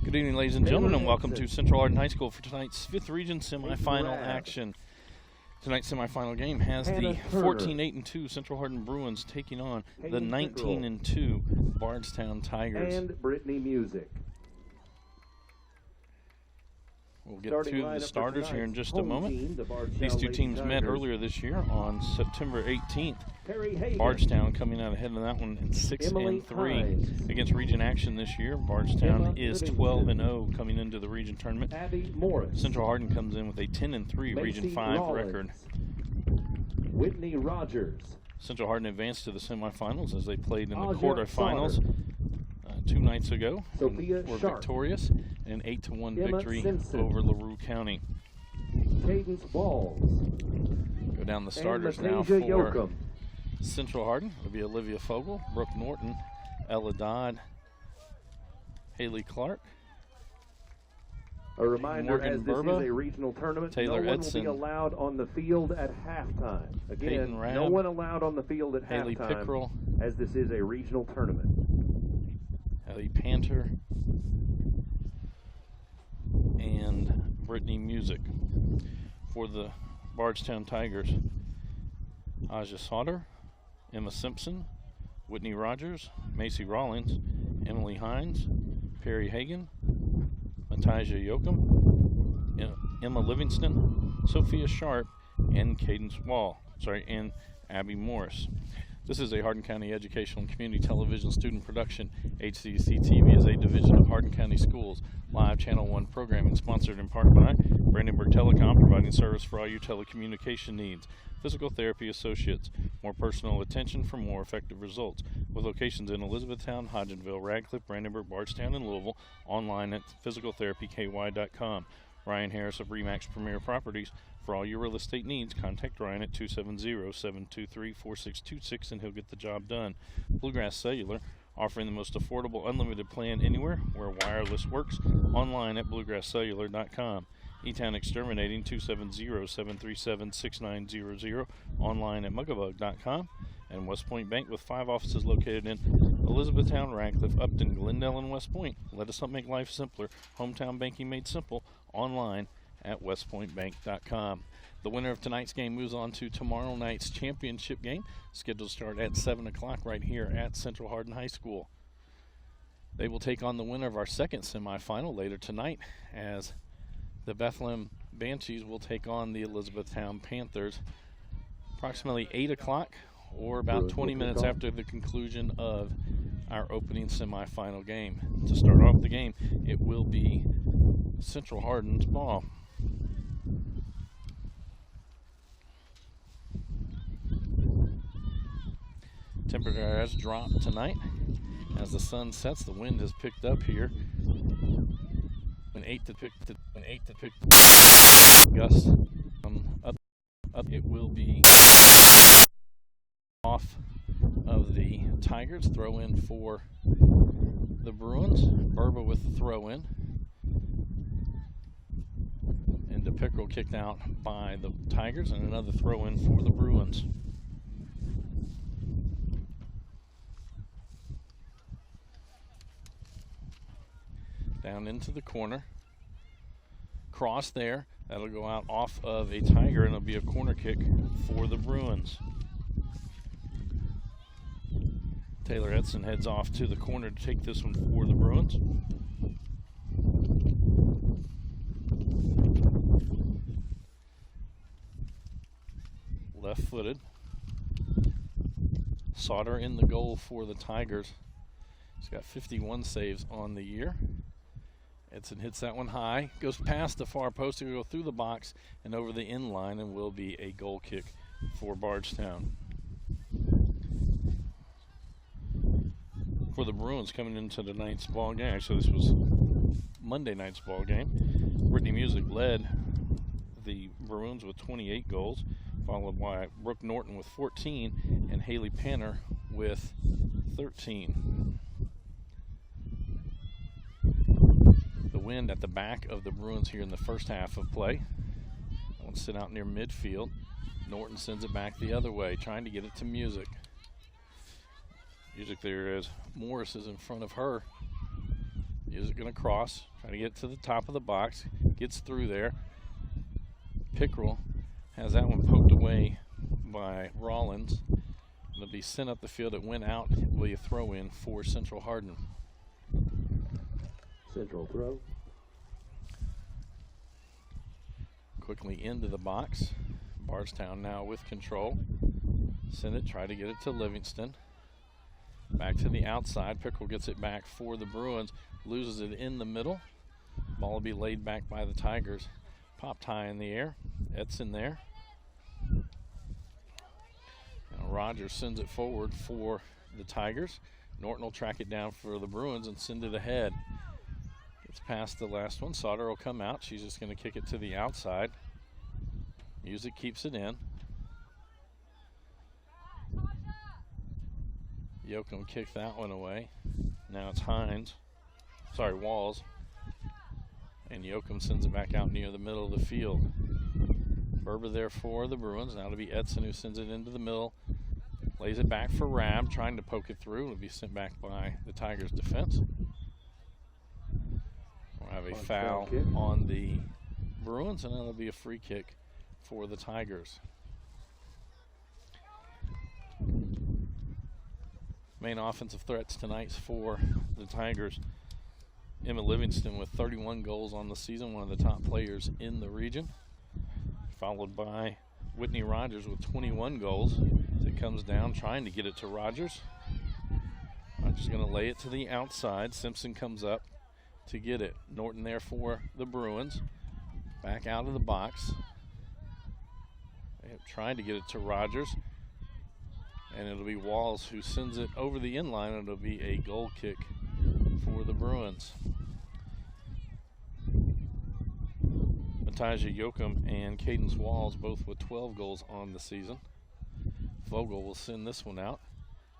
Good evening, ladies and gentlemen, and welcome to Central Hardin High School for tonight's 5th Region semifinal action. Tonight's semifinal game has the 14-8-2 Central Hardin Bruins taking on the 19-2 Bardstown Tigers. And Brittany Music. We'll get to the starters here in just a moment. These two teams met earlier this year on September 18th. Bardstown coming out ahead of that one at 6-3 against region action this year. Bardstown is 12-0 coming into the region tournament. Central Hardin comes in with a 10-3 region 5 record. Whitney Rogers. Central Hardin advanced to the semifinals as they played in the quarterfinals 2 nights ago. Were victorious, an 8-1 victory over LaRue County. Cadence Balls. Go down the starters now for Central Hardin. It'll be Olivia Fogel, Brooke Norton, Ella Dodd, Haley Clark. A reminder, Morgan as this Burba, is a regional tournament, Taylor no one Edson, will be allowed on the field at halftime. Again, Rabb, no one allowed on the field at Haley halftime, Pickrell, as this is a regional tournament. Haley Panter, and Brittany Music. For the Bardstown Tigers, Aja Sauter, Emma Simpson, Whitney Rogers, Macy Rawlings, Emily Hines, Perry Hagan, Matija Yoakum, Emma Livingston, Sophia Sharp, and and Abby Morris. This is a Hardin County Educational and Community Television student production. HCEC-TV is a division of Hardin County Schools. Live Channel 1 programming sponsored in part by Brandenburg Telecom, providing service for all your telecommunication needs. Physical Therapy Associates, more personal attention for more effective results. With locations in Elizabethtown, Hodgenville, Radcliffe, Brandenburg, Bardstown, and Louisville. Online at physicaltherapyky.com. Ryan Harris of RE/MAX Premier Properties. For all your real estate needs, contact Ryan at 270-723-4626 and he'll get the job done. Bluegrass Cellular, offering the most affordable unlimited plan anywhere where wireless works. Online at bluegrasscellular.com. E-Town Exterminating, 270-737-6900. Online at mugabug.com. And West Point Bank, with 5 offices located in Elizabethtown, Radcliffe, Upton, Glendale, and West Point. Let us help make life simpler. Hometown banking made simple. Online at westpointbank.com. The winner of tonight's game moves on to tomorrow night's championship game, scheduled to start at 7 o'clock right here at Central Hardin High School. They will take on the winner of our second semifinal later tonight, as the Bethlehem Banshees will take on the Elizabethtown Panthers approximately 8 o'clock, or about 20 minutes after the conclusion of our opening semifinal game. To start off the game, it will be Central Hardin's ball. Temperature has dropped tonight as the sun sets. The wind has picked up here. When 8 to pick gusts up, it will be off of the Tigers. Throw in for the Bruins. Burba with the throw in. And DePickrell kicked out by the Tigers, and another throw in for the Bruins. Down into the corner. Cross there. That'll go out off of a Tiger, and it'll be a corner kick for the Bruins. Taylor Edson heads off to the corner to take this one for the Bruins. Left-footed. Sauter in the goal for the Tigers. He's got 51 saves on the year. Edson hits that one high, goes past the far post, he'll go through the box and over the end line, and will be a goal kick for Bardstown. For the Bruins coming into tonight's ball game, actually this was Monday night's ball game, Brittany Music led the Bruins with 28 goals, followed by Brooke Norton with 14 and Haley Panter with 13. The wind at the back of the Bruins here in the first half of play. I want to sit out near midfield. Norton sends it back the other way, trying to get it to Music. Music there as Morris is in front of her. Is it going to cross? Trying to get to the top of the box. Gets through there. Pickerel has that one poked away by Rollins. It'll be sent up the field. It went out. Will you throw in for Central Hardin? Central throw. Quickly into the box. Bardstown now with control. Send it. Try to get it to Livingston. Back to the outside. Pickerel gets it back for the Bruins. Loses it in the middle. Ball will be laid back by the Tigers. Popped high in the air. Edson there. Now Rogers sends it forward for the Tigers. Norton will track it down for the Bruins and send it ahead. Gets past the last one. Sauter will come out. She's just going to kick it to the outside. Music keeps it in. Yoakum kicked that one away. Now it's Walls. And Yoakum sends it back out near the middle of the field. Berber there for the Bruins. Now it'll be Edson who sends it into the middle. Lays it back for Rab, trying to poke it through. It'll be sent back by the Tigers defense. We'll have a foul on the Bruins, and it'll be a free kick for the Tigers. Main offensive threats tonight for the Tigers. Emma Livingston with 31 goals on the season, one of the top players in the region. Followed by Whitney Rogers with 21 goals. It comes down, trying to get it to Rogers. Rogers going to lay it to the outside. Simpson comes up to get it. Norton there for the Bruins. Back out of the box. Trying to get it to Rogers. And it'll be Walls who sends it over the inline, and it'll be a goal kick for the Bruins. Mataja Yoakum and Cadence Walls both with 12 goals on the season. Vogel will send this one out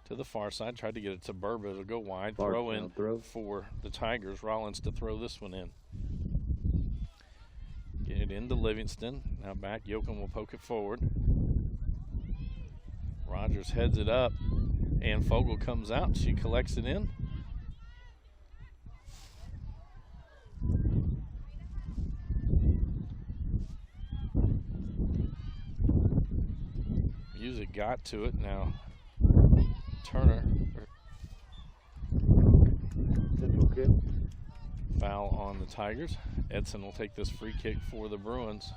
to the far side. Tried to get it to Berber. It'll go wide. Throw in for the Tigers. Rollins to throw this one in. Get it into Livingston. Now back. Yoakum will poke it forward. Rogers heads it up, and Vogel comes out. She collects it in. Music got to it. Now Turner. Foul on the Tigers. Edson will take this free kick for the Bruins.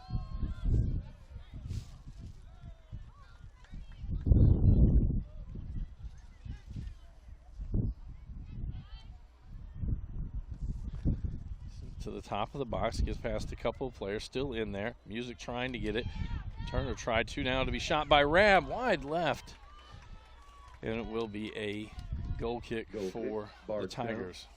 To the top of the box, gets past a couple of players, still in there. Music trying to get it. Turner tried to now to be shot by Rab, wide left. And it will be a goal kick for the Tigers.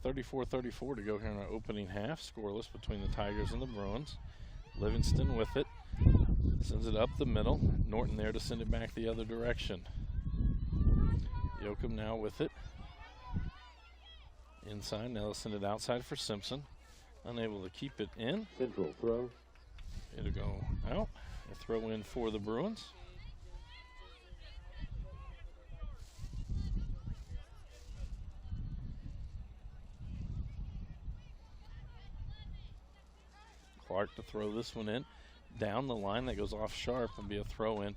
.34-34 to go here in our opening half. Scoreless between the Tigers and the Bruins. Livingston with it. Sends it up the middle. Norton there to send it back the other direction. Yoakum now with it. Inside. Now they'll send it outside for Simpson. Unable to keep it in. Central throw. It'll go out. A throw in for the Bruins. Clark to throw this one in. Down the line, that goes off sharp and be a throw in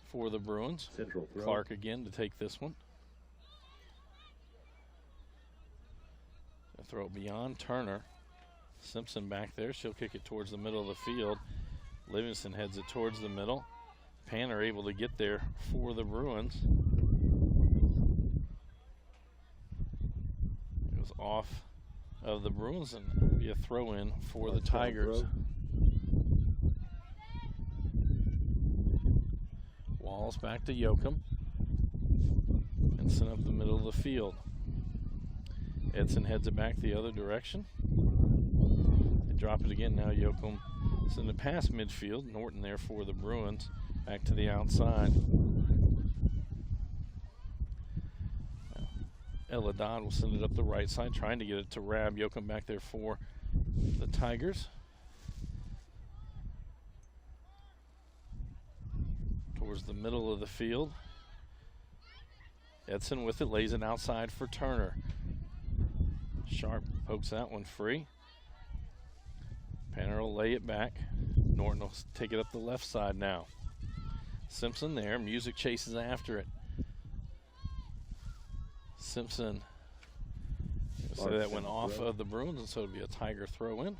for the Bruins. Central throw. Clark again to take this one. A throw beyond Turner. Simpson back there. She'll kick it towards the middle of the field. Livingston heads it towards the middle. Panner able to get there for the Bruins. It was off of the Bruins and be a throw in for the Tigers. Walls back to Yoakum and sent up the middle of the field. Edson heads it back the other direction. They drop it again. Now Yoakum send it past midfield. Norton there for the Bruins. Back to the outside. Ella Dodd will send it up the right side, trying to get it to Rab. Yoakum back there for the Tigers. Towards the middle of the field. Edson with it, lays it outside for Turner. Sharp pokes that one free. Panner will lay it back. Norton will take it up the left side now. Simpson there, Music chases after it. Simpson, so that went off of the Bruins, and so it'll be a Tiger throw in.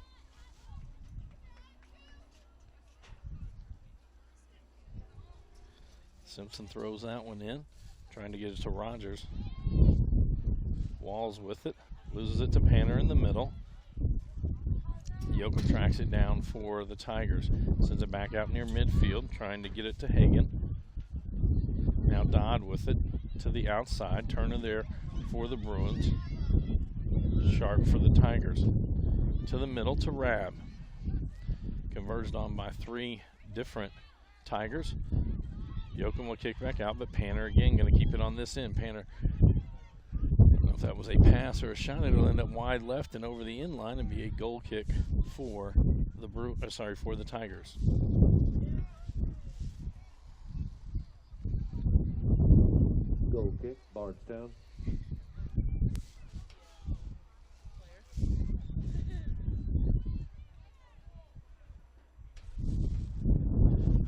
Simpson throws that one in, trying to get it to Rogers. Walls with it, loses it to Panner in the middle. Yoakum tracks it down for the Tigers. Sends it back out near midfield, trying to get it to Hagan. Now Dodd with it to the outside. Turner there for the Bruins. Sharp for the Tigers. To the middle to Rab. Converged on by 3 different Tigers. Yoakum will kick back out, but Panner again going to keep it on this end. Panner, I don't know if that was a pass or a shot. It'll end up wide left and over the end line and be a goal kick for the for the Tigers. Goal kick, Bardstown.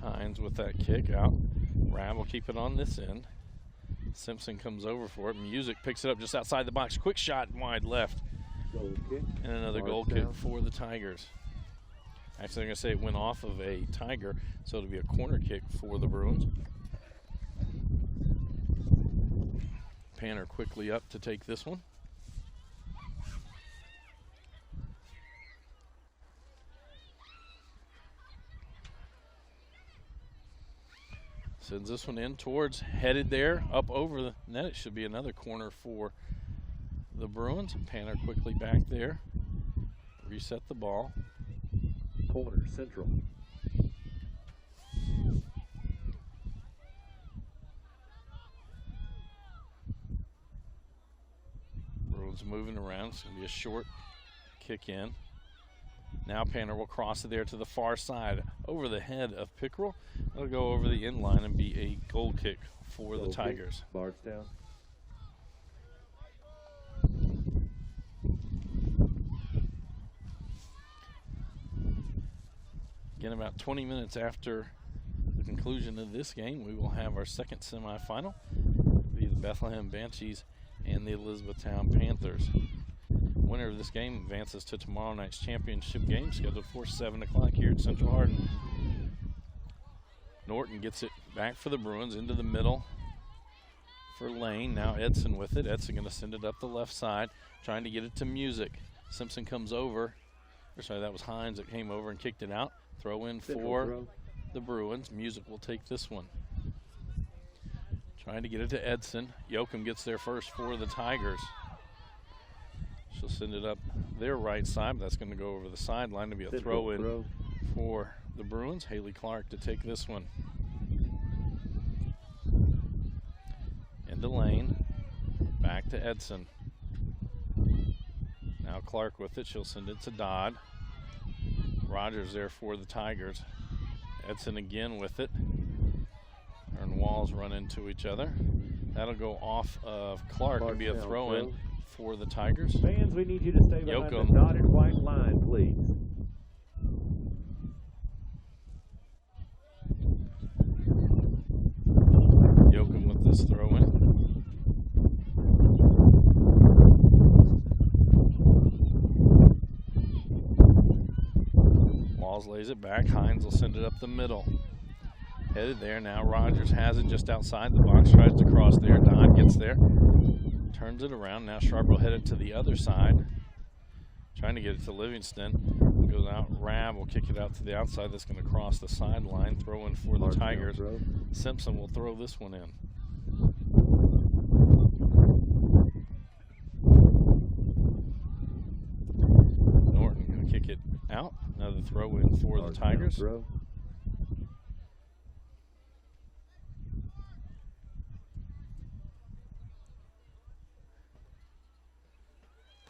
Hines with that kick out. Rab will keep it on this end. Simpson comes over for it. Music picks it up just outside the box. Quick shot wide left. Goal kick. And another goal kick for the Tigers. Actually, I'm going to say it went off of a Tiger, so it'll be a corner kick for the Bruins. Panner quickly up to take this one. Sends this one in towards, headed there, up over the net. It should be another corner for the Bruins. Panner quickly back there. Reset the ball. Corner, Central. Bruins moving around. It's going to be a short kick in. Now Panner will cross it there to the far side over the head of Pickerel. It'll go over the end line and be a goal kick for the Tigers. Bardstown. Again, about 20 minutes after the conclusion of this game, we will have our second semifinal. It'll be the Bethlehem Banshees and the Elizabethtown Panthers. Winner of this game advances to tomorrow night's championship game, scheduled for 7 o'clock here at Central Hardin. Norton gets it back for the Bruins into the middle for Lane. Now Edson with it. Edson going to send it up the left side, trying to get it to Music. Simpson comes over. Or sorry, that was Hines that came over and kicked it out. Throw in for the Bruins. Music will take this one. Trying to get it to Edson. Yoakum gets there first for the Tigers. She'll send it up their right side, but that's going to go over the sideline to be a throw-in for the Bruins. Haley Clark to take this one. Into Lane. Back to Edson. Now Clark with it. She'll send it to Dodd. Rogers there for the Tigers. Edson again with it. Her and Walls run into each other. That'll go off of Clark and be a throw-in for the Tigers. Fans, we need you to stay behind Yoakum. the dotted white line, please. Yoakum with this throw-in. Walls lays it back. Hines will send it up the middle. Headed there now. Rogers has it just outside the box. Tries to cross there. Dodd gets there. Turns it around. Now Sharp will head it to the other side. Trying to get it to Livingston. Goes out. Rab will kick it out to the outside. That's going to cross the sideline. Throw in for the Tigers. Simpson will throw this one in. Norton going to kick it out. Another throw in for the Tigers.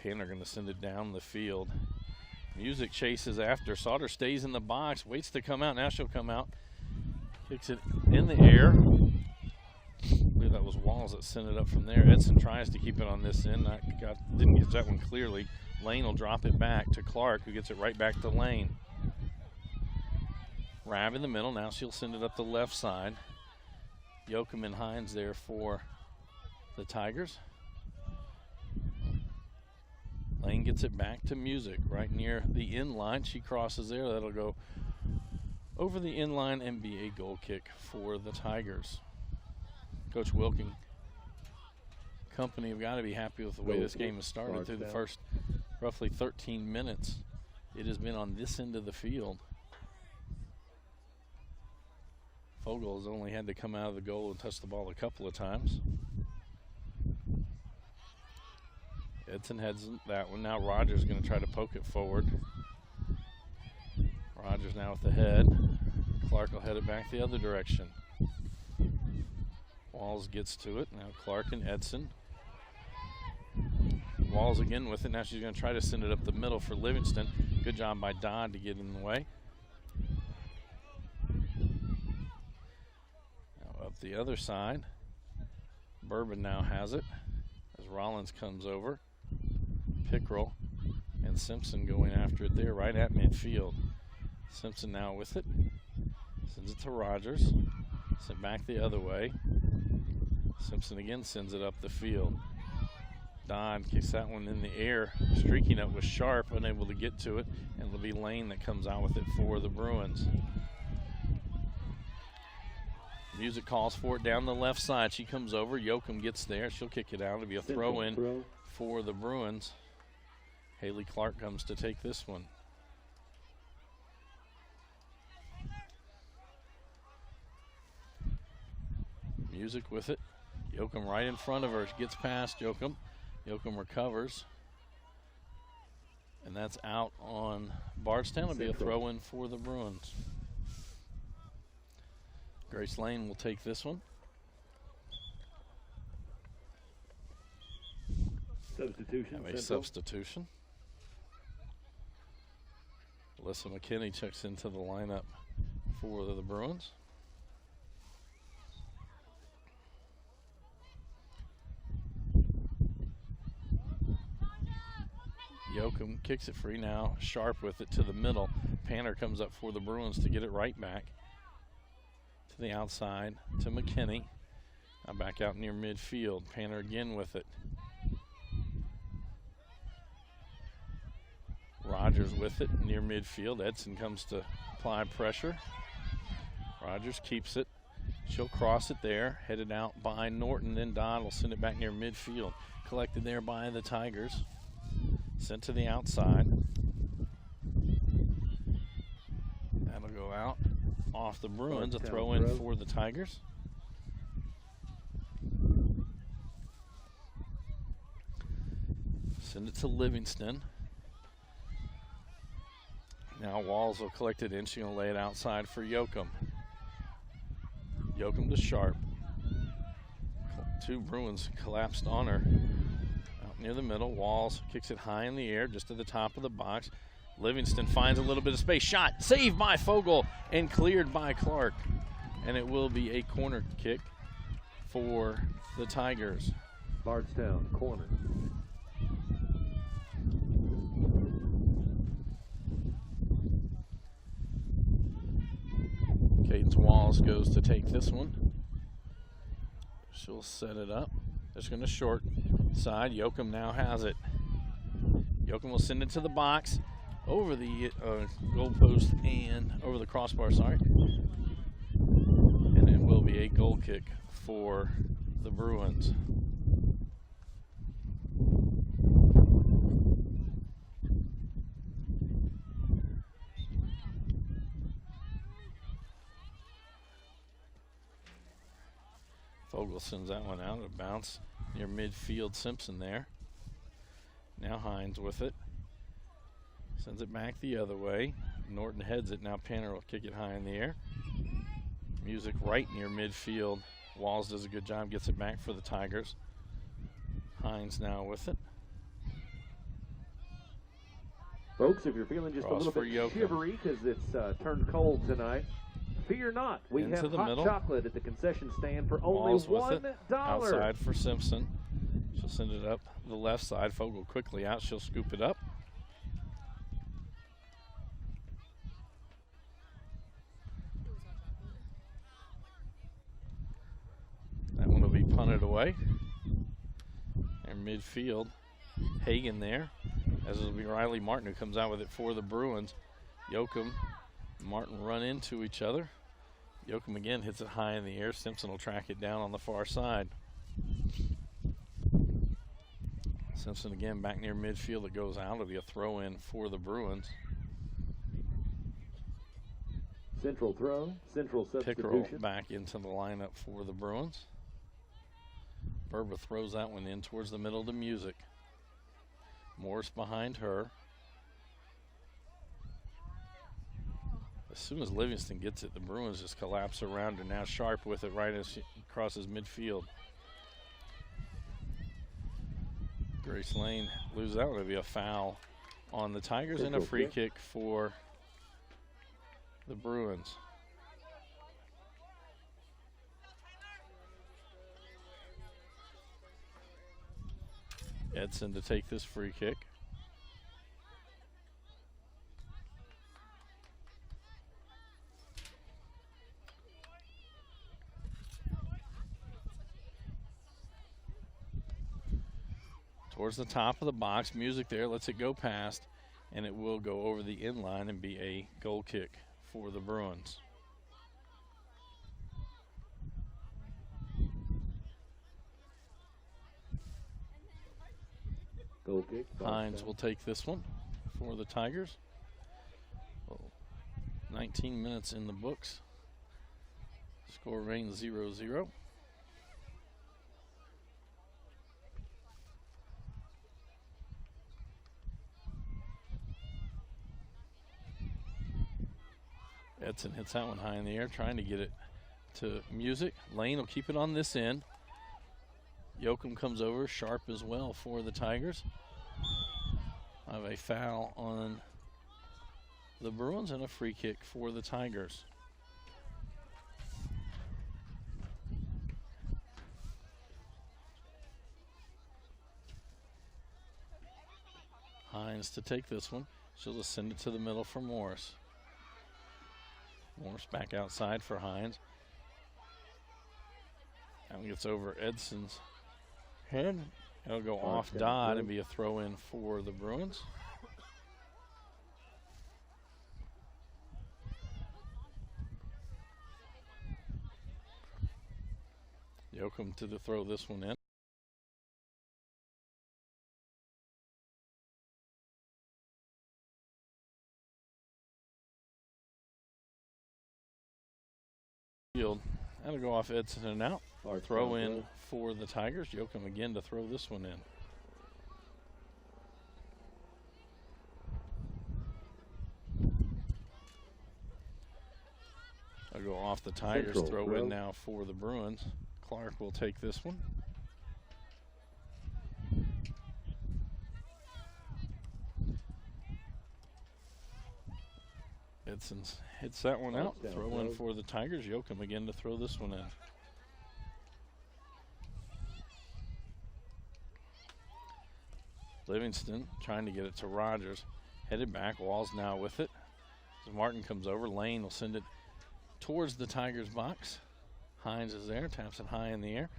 Panner going to send it down the field. Music chases after. Sauter stays in the box, waits to come out. Now she'll come out. Kicks it in the air. I believe that was Walls that sent it up from there. Edson tries to keep it on this end. Didn't get that one clearly. Lane will drop it back to Clark, who gets it right back to Lane. Rabb in the middle. Now she'll send it up the left side. Yoakum and Hines there for the Tigers. Lane gets it back to Music right near the end line. She crosses there. That'll go over the end line and be a goal kick for the Tigers. Coach Wilking company have got to be happy with the way this game has started through the first roughly 13 minutes. It has been on this end of the field. Fogel has only had to come out of the goal and touch the ball a couple of times. Edson heads that one. Now Rogers going to try to poke it forward. Rogers now with the head. Clark will head it back the other direction. Walls gets to it. Now Clark and Edson. Walls again with it. Now she's going to try to send it up the middle for Livingston. Good job by Dodd to get in the way. Now up the other side. Bourbon now has it as Rollins comes over. Pickrell and Simpson going after it there right at midfield. Simpson now with it. Sends it to Rogers. Sent back the other way. Simpson again sends it up the field. Dodd kicks that one in the air. Streaking up with Sharp, unable to get to it. And it'll be Lane that comes out with it for the Bruins. Music calls for it down the left side. She comes over. Yoakum gets there. She'll kick it out. It'll be a throw-in for the Bruins. Haley Clark comes to take this one. Music with it. Yoakum right in front of her. She gets past Yoakum. Yoakum recovers. And that's out on Bardstown. It'll be a throw-in for the Bruins. Grace Lane will take this one. Substitution. Have a substitution. Alyssa McKinney checks into the lineup for the Bruins. Yoakum kicks it free now. Sharp with it to the middle. Panner comes up for the Bruins to get it right back to the outside to McKinney. Now back out near midfield. Panner again with it. Rogers with it near midfield. Edson comes to apply pressure. Rogers keeps it. She'll cross it there. Headed out by Norton. Then Dodd will send it back near midfield. Collected there by the Tigers. Sent to the outside. That'll go out off the Bruins. A throw in for the Tigers. Send it to Livingston. Now Walls will collect it in. She's going to lay it outside for Yoakum. Yoakum to Sharp. Two Bruins collapsed on her. Out near the middle. Walls kicks it high in the air just to the top of the box. Livingston finds a little bit of space. Shot saved by Fogel and cleared by Clark. And it will be a corner kick for the Tigers. Bardstown, corner. Cadence Walls goes to take this one. She'll set it up. Just going to short side. Yoakum now has it. Yoakum will send it to the box. Over the goal post and over the crossbar, sorry. And it will be a goal kick for the Bruins. Fogel sends that one out. A bounce near midfield. Simpson there. Now Hines with it. Sends it back the other way. Norton heads it. Now Panner will kick it high in the air. Music right near midfield. Walls does a good job. Gets it back for the Tigers. Hines now with it. Folks, if you're feeling just Cross a little for bit Yoakum. shivery because it's turned cold tonight, fear not. We Into have the hot middle. chocolate at the concession stand for only Walls with $1. it. Outside for Simpson. She'll send it up the left side. Fogel quickly out. She'll scoop it up. That one will be punted away. And midfield, Hagan there, as it'll be Riley Martin who comes out with it for the Bruins. Yoakum and Martin run into each other. Yoakum again hits it high in the air. Simpson will track it down on the far side. Simpson again back near midfield. It goes out. It'll be a throw in for the Bruins. Central throw, central Pickerel substitution. back into the lineup for the Bruins. Berba throws that one in towards the middle to Music. Morris behind her. As soon as Livingston gets it, the Bruins just collapse around her. Now Sharp with it right as she crosses midfield. Grace Lane loses that one. It'll be a foul on the Tigers and a free kick for the Bruins. Edson to take this free kick. Towards the top of the box, Music there, lets it go past, and it will go over the inline and be a goal kick for the Bruins. Goal kick. Hines will take this one for the Tigers. Well, 19 minutes in the books. Score remains 0-0. Edson hits that one high in the air, trying to get it to Music. Lane will keep it on this end. Yoakum comes over, Sharp as well for the Tigers. I have a foul on the Bruins and a free kick for the Tigers. Hines to take this one. She'll just send it to the middle for Morris. Morris back outside for Hines. That one gets over Edson's head. It'll go off Dodd and be a throw in for the Bruins. Yoakum to throw this one in. That'll go off Edson and out. Throw in for the Tigers. Yoakum again to throw this one in. I'll go off the Tigers. Throw in now for the Bruins. Clark will take this one. Edson hits that one out. Throw in for the Tigers. Yoakum again to throw this one in. Livingston trying to get it to Rogers. Headed back. Wall's now with it. As Martin comes over, Lane will send it towards the Tigers box. Hines is there. Taps it high in the air.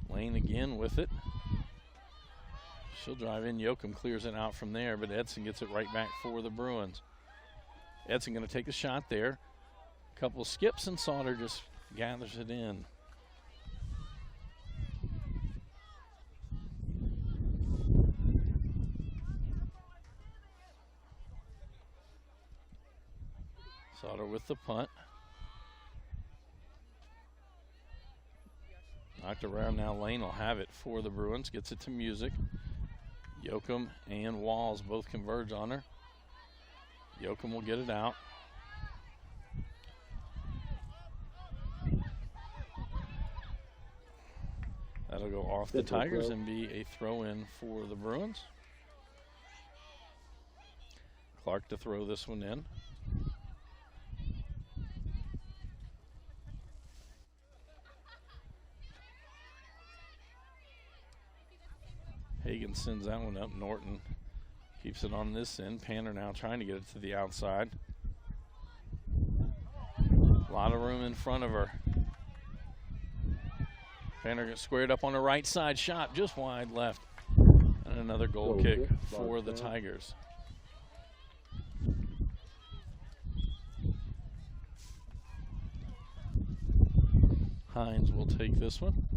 Lane again with it. She'll drive in. Yoakum clears it out from there, but Edson gets it right back for the Bruins. Edson going to take a shot there. Couple skips and Sauter just gathers it in. Sauter with the punt. Knocked around now. Lane will have it for the Bruins. Gets it to Music. Yoakum and Walls both converge on her. Yoakum will get it out. That'll go off the Tigers and be a throw in for the Bruins. Clark to throw this one in. Hagan sends that one up. Norton keeps it on this end. Panner now trying to get it to the outside. A lot of room in front of her. Panner gets squared up on the right side. Shot just wide left. And another goal kick for the Tigers. Hines will take this one.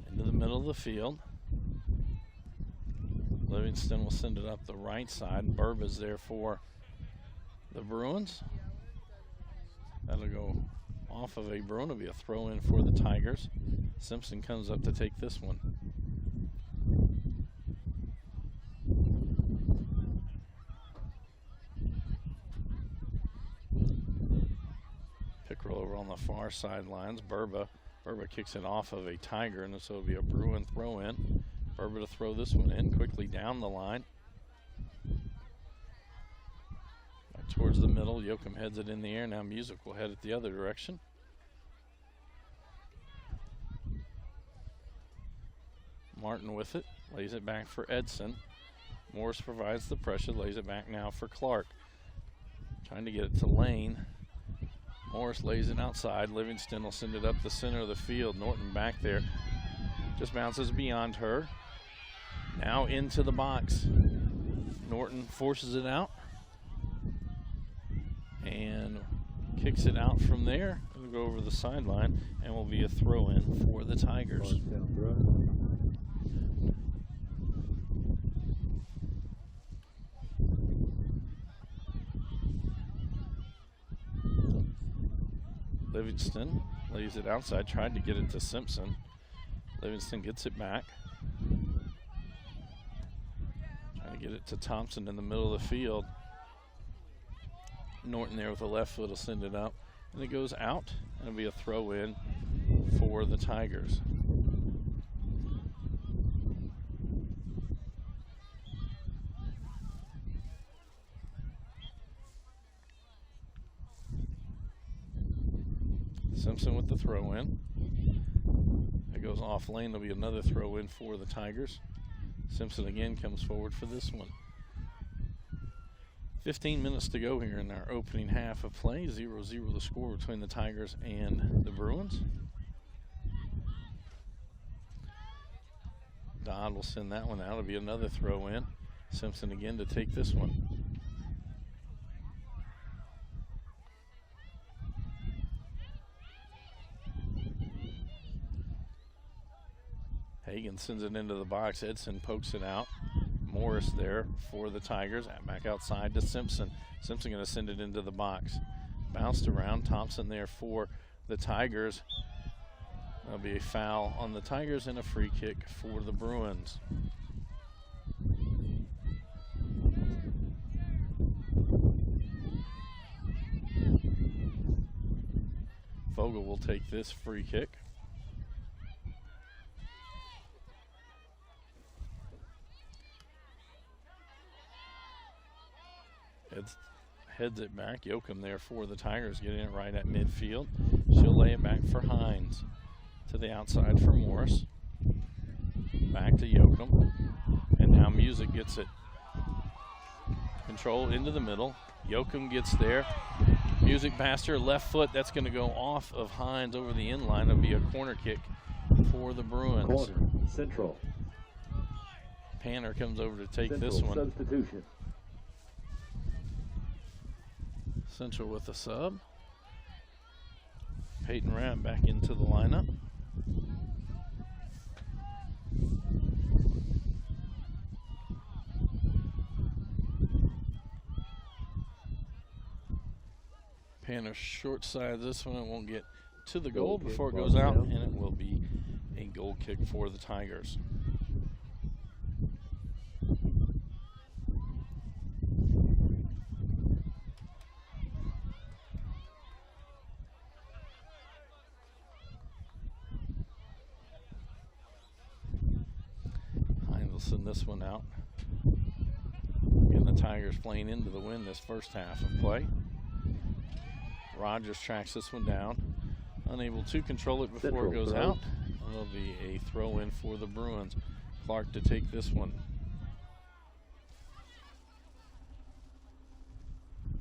Into the middle of the field. Livingston will send it up the right side. Burba's there for the Bruins. That'll go off of a Bruin. It'll be a throw in for the Tigers. Simpson comes up to take this one. Pickrell over on the far sidelines. Burba kicks it off of a Tiger, and so it'll be a Bruin throw in. Burba to throw this one in quickly down the line. Back towards the middle. Yoakum heads it in the air. Now Music will head it the other direction. Martin with it. Lays it back for Edson. Morris provides the pressure. Lays it back now for Clark. Trying to get it to Lane. Morris lays it outside. Livingston will send it up the center of the field. Norton back there. Just bounces beyond her. Now into the box. Norton forces it out and kicks it out from there. It'll go over the sideline and will be a throw in for the Tigers. Livingston lays it outside, tried to get it to Simpson. Livingston gets it back. Trying to get it to Thompson in the middle of the field. Norton there with the left foot will send it up. And it goes out, and it'll be a throw in for the Tigers. Simpson with the throw in. It goes off lane. There'll be another throw in for the Tigers. Simpson again comes forward for this one. 15 minutes to go here in our opening half of play. 0-0 the score between the Tigers and the Bruins. Dodd will send that one out. It'll be another throw in. Simpson again to take this one. Hagan sends it into the box. Edson pokes it out. Morris there for the Tigers. Back outside to Simpson. Simpson going to send it into the box. Bounced around. Thompson there for the Tigers. That'll be a foul on the Tigers and a free kick for the Bruins. Vogel will take this free kick. Heads it back. Yoakum there for the Tigers, getting it right at midfield. She'll lay it back for Hines. To the outside for Morris. Back to Yoakum. And now Music gets it. Control into the middle. Yoakum gets there. Music past her left foot. That's going to go off of Hines over the end line. It'll be a corner kick for the Bruins. Corner, Central. Panner comes over to take Central this one. Substitution. Central with a sub. Peyton Rapp back into the lineup. Panner short side this one. It won't get to the goal before it goes out, and it will be a goal kick for the Tigers. Thompson this one out. And the Tigers playing into the win this first half of play. Rogers tracks this one down. Unable to control it before it goes out. It'll be a throw in for the Bruins. Clark to take this one.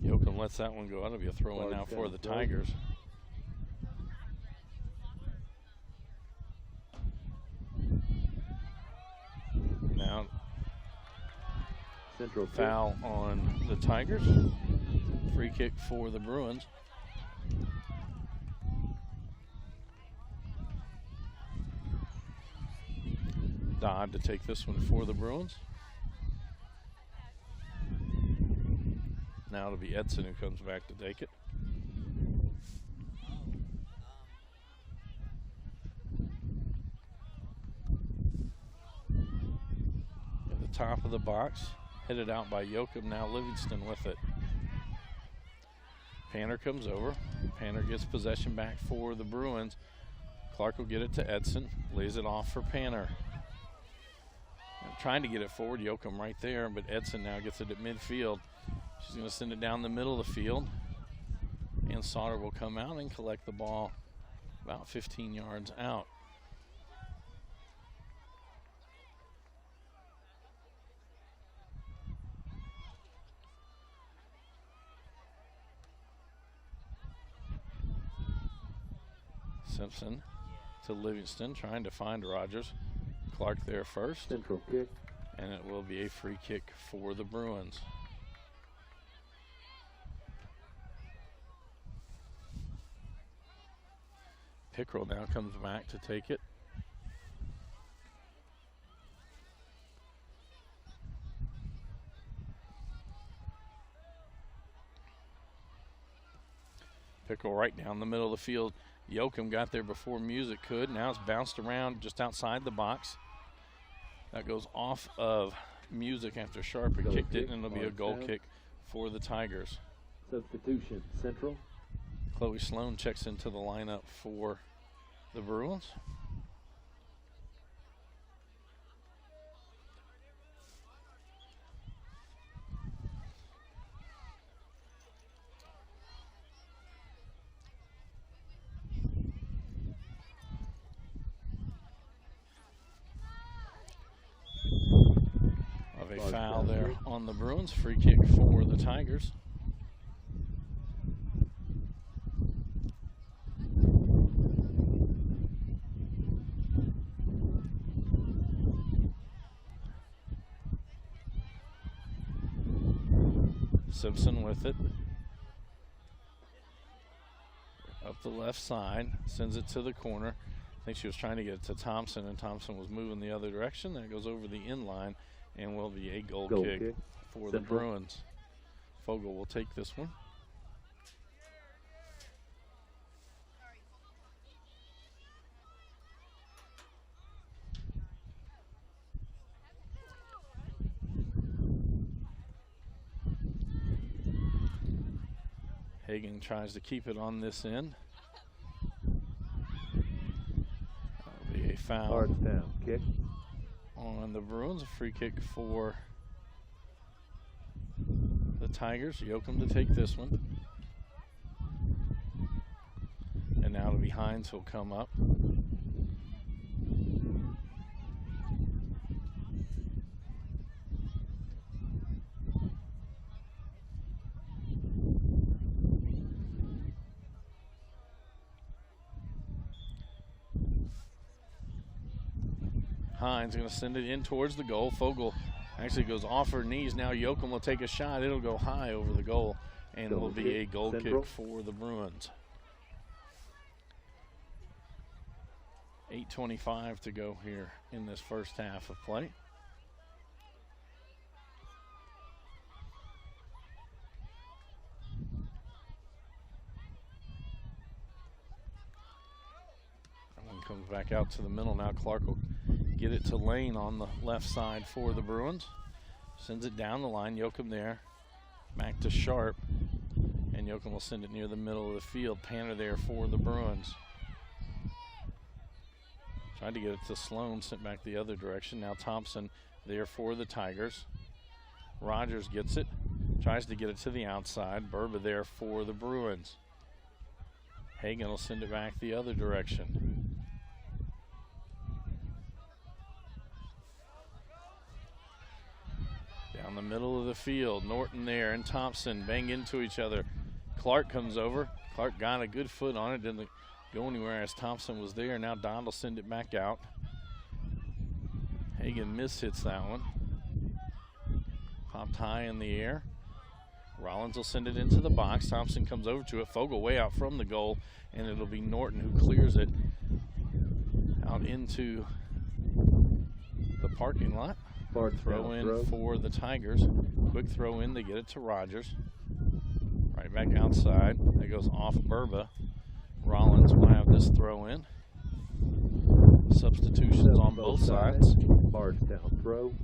Yoakum lets that one go out. It'll be a throw in now for the Tigers. Now Central foul on the Tigers. Free kick for the Bruins. Dodd to take this one for the Bruins. Now it'll be Edson who comes back to take it. At the top of the box, headed out by Yoakum. Now Livingston with it. Panner comes over. Panner gets possession back for the Bruins. Clark will get it to Edson. Lays it off for Panner. Trying to get it forward, Yoakum right there, but Edson now gets it at midfield. She's going to send it down the middle of the field, and Sauter will come out and collect the ball about 15 yards out. Simpson to Livingston, trying to find Rogers. Clark there first. Central kick. And it will be a free kick for the Bruins. Pickrell now comes back to take it. Pickrell right down the middle of the field. Yoakum got there before Music could. Now it's bounced around just outside the box. That goes off of Music after Sharper kicked it, and it'll be a goal kick for the Tigers. Substitution, Central. Chloe Sloan checks into the lineup for the Bruins. A foul there on the Bruins. Free kick for the Tigers. Simpson with it. Up the left side. Sends it to the corner. I think she was trying to get it to Thompson, and Thompson was moving the other direction. That goes over the inline. And will be a goal kick for the Bruins. Fogel will take this one. Hagan tries to keep it on this end. That'll be a foul. Bardstown kick. On the Bruins, a free kick for the Tigers. Yoakum to take this one. And now it'll be Hines who'll come up. Hines going to send it in towards the goal. Fogel actually goes off her knees. Now Yoakum will take a shot. It'll go high over the goal, and it will be a goal kick for the Bruins. 8:25 to go here in this first half of play. That one comes back out to the middle. Now Clark will get it to Lane on the left side for the Bruins. Sends it down the line. Yoakum there. Back to Sharp. And Yoakum will send it near the middle of the field. Panner there for the Bruins. Tried to get it to Sloan. Sent back the other direction. Now Thompson there for the Tigers. Rogers gets it, tries to get it to the outside. Burba there for the Bruins. Hagan will send it back the other direction. Down the middle of the field, Norton there and Thompson bang into each other. Clark comes over. Clark got a good foot on it, didn't go anywhere as Thompson was there. Now Dodd will send it back out. Hagan mishits that one. Popped high in the air. Rollins will send it into the box. Thompson comes over to it. Fogle way out from the goal, and it'll be Norton who clears it out into the parking lot. Throw in for the Tigers. Quick throw in to get it to Rogers. Right back outside. That goes off Burba. Rollins will have this throw in. Substitutions on both sides. Bardstown throw.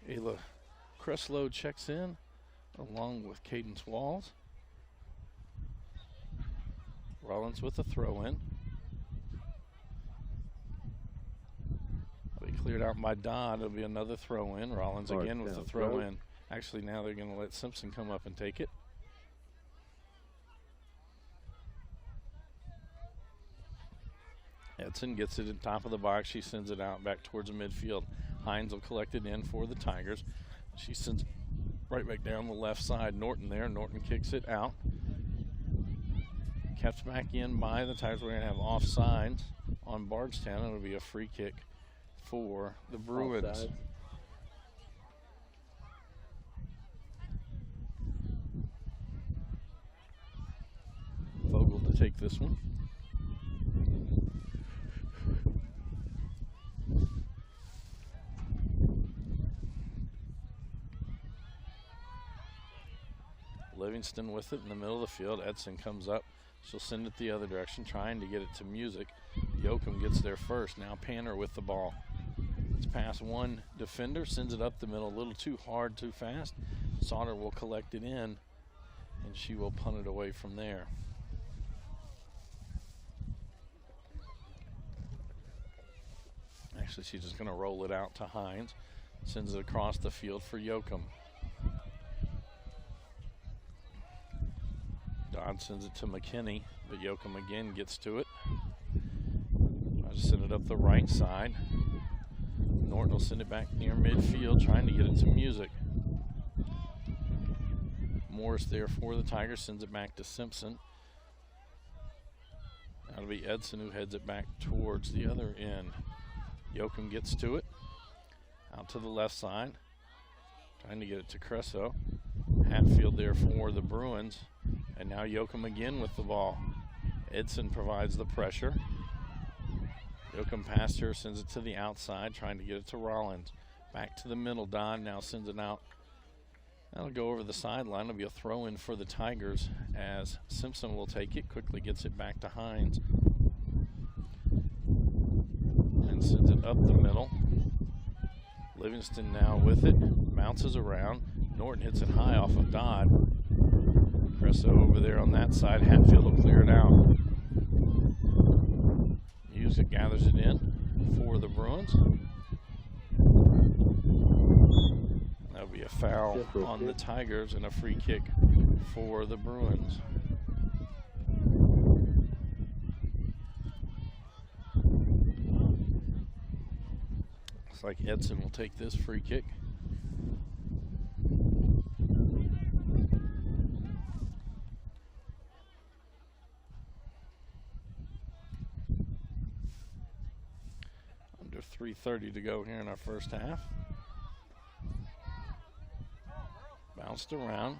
Ayla Cresslow checks in along with Cadence Walls. Rollins with the throw in. It'll be cleared out by Dodd. It'll be another throw in. Rollins again with the throw in. Actually, now they're going to let Simpson come up and take it. Edson gets it at the top of the box. She sends it out back towards the midfield. Hines will collect it in for the Tigers. She sends it right back down the left side. Norton there. Norton kicks it out. Kept back in by the Tigers. We're going to have offsides on Bardstown. It'll be a free kick for the Bruins. Offsides. Fogle to take this one. Livingston with it in the middle of the field. Edson comes up. She'll send it the other direction, trying to get it to Music. Yoakum gets there first. Now Panner with the ball. It's past one defender, sends it up the middle, a little too hard, too fast. Sauter will collect it in, and she will punt it away from there. Actually, she's just going to roll it out to Hines. Sends it across the field for Yoakum. Dodd sends it to McKinney, but Yoakum again gets to it. Tries to send it up the right side. Norton will send it back near midfield, trying to get it to Music. Morris there for the Tigers, sends it back to Simpson. That'll be Edson who heads it back towards the other end. Yoakum gets to it, out to the left side, trying to get it to Cresso. Hatfield there for the Bruins. And now Yoakum again with the ball. Edson provides the pressure. Yoakum past her, sends it to the outside, trying to get it to Rollins. Back to the middle. Don now sends it out. That'll go over the sideline. It'll be a throw in for the Tigers as Simpson will take it, quickly gets it back to Hines. And sends it up the middle. Livingston now with it, bounces around. Norton hits it high off of Dodd. Cresso over there on that side. Hatfield will clear it out. Music gathers it in for the Bruins. That'll be a foul on the Tigers and a free kick for the Bruins. Looks like Edson will take this free kick. Under 3:30 to go here in our first half. Bounced around.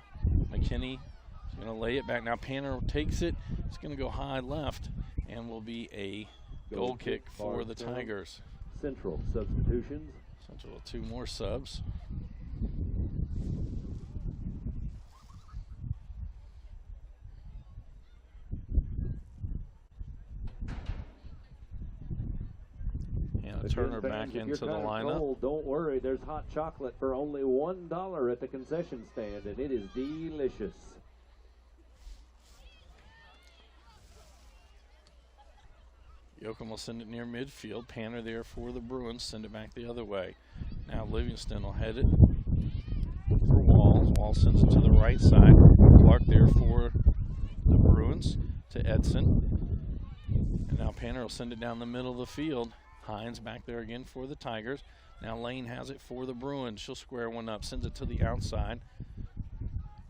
McKinney is going to lay it back. Now Panner takes it. It's going to go high left and will be a goal kick for the Tigers. Central substitutions. Central with 2 more subs. Turner Again, back fans, if into the you're kinda lineup. cold, don't worry, there's hot chocolate for only $1 at the concession stand, and it is delicious. Yoakum will send it near midfield. Panner there for the Bruins. Send it back the other way. Now Livingston will head it for Walls. Walls sends it to the right side. Clark there for the Bruins to Edson. And now Panner will send it down the middle of the field. Hines back there again for the Tigers. Now Lane has it for the Bruins. She'll square one up. Sends it to the outside.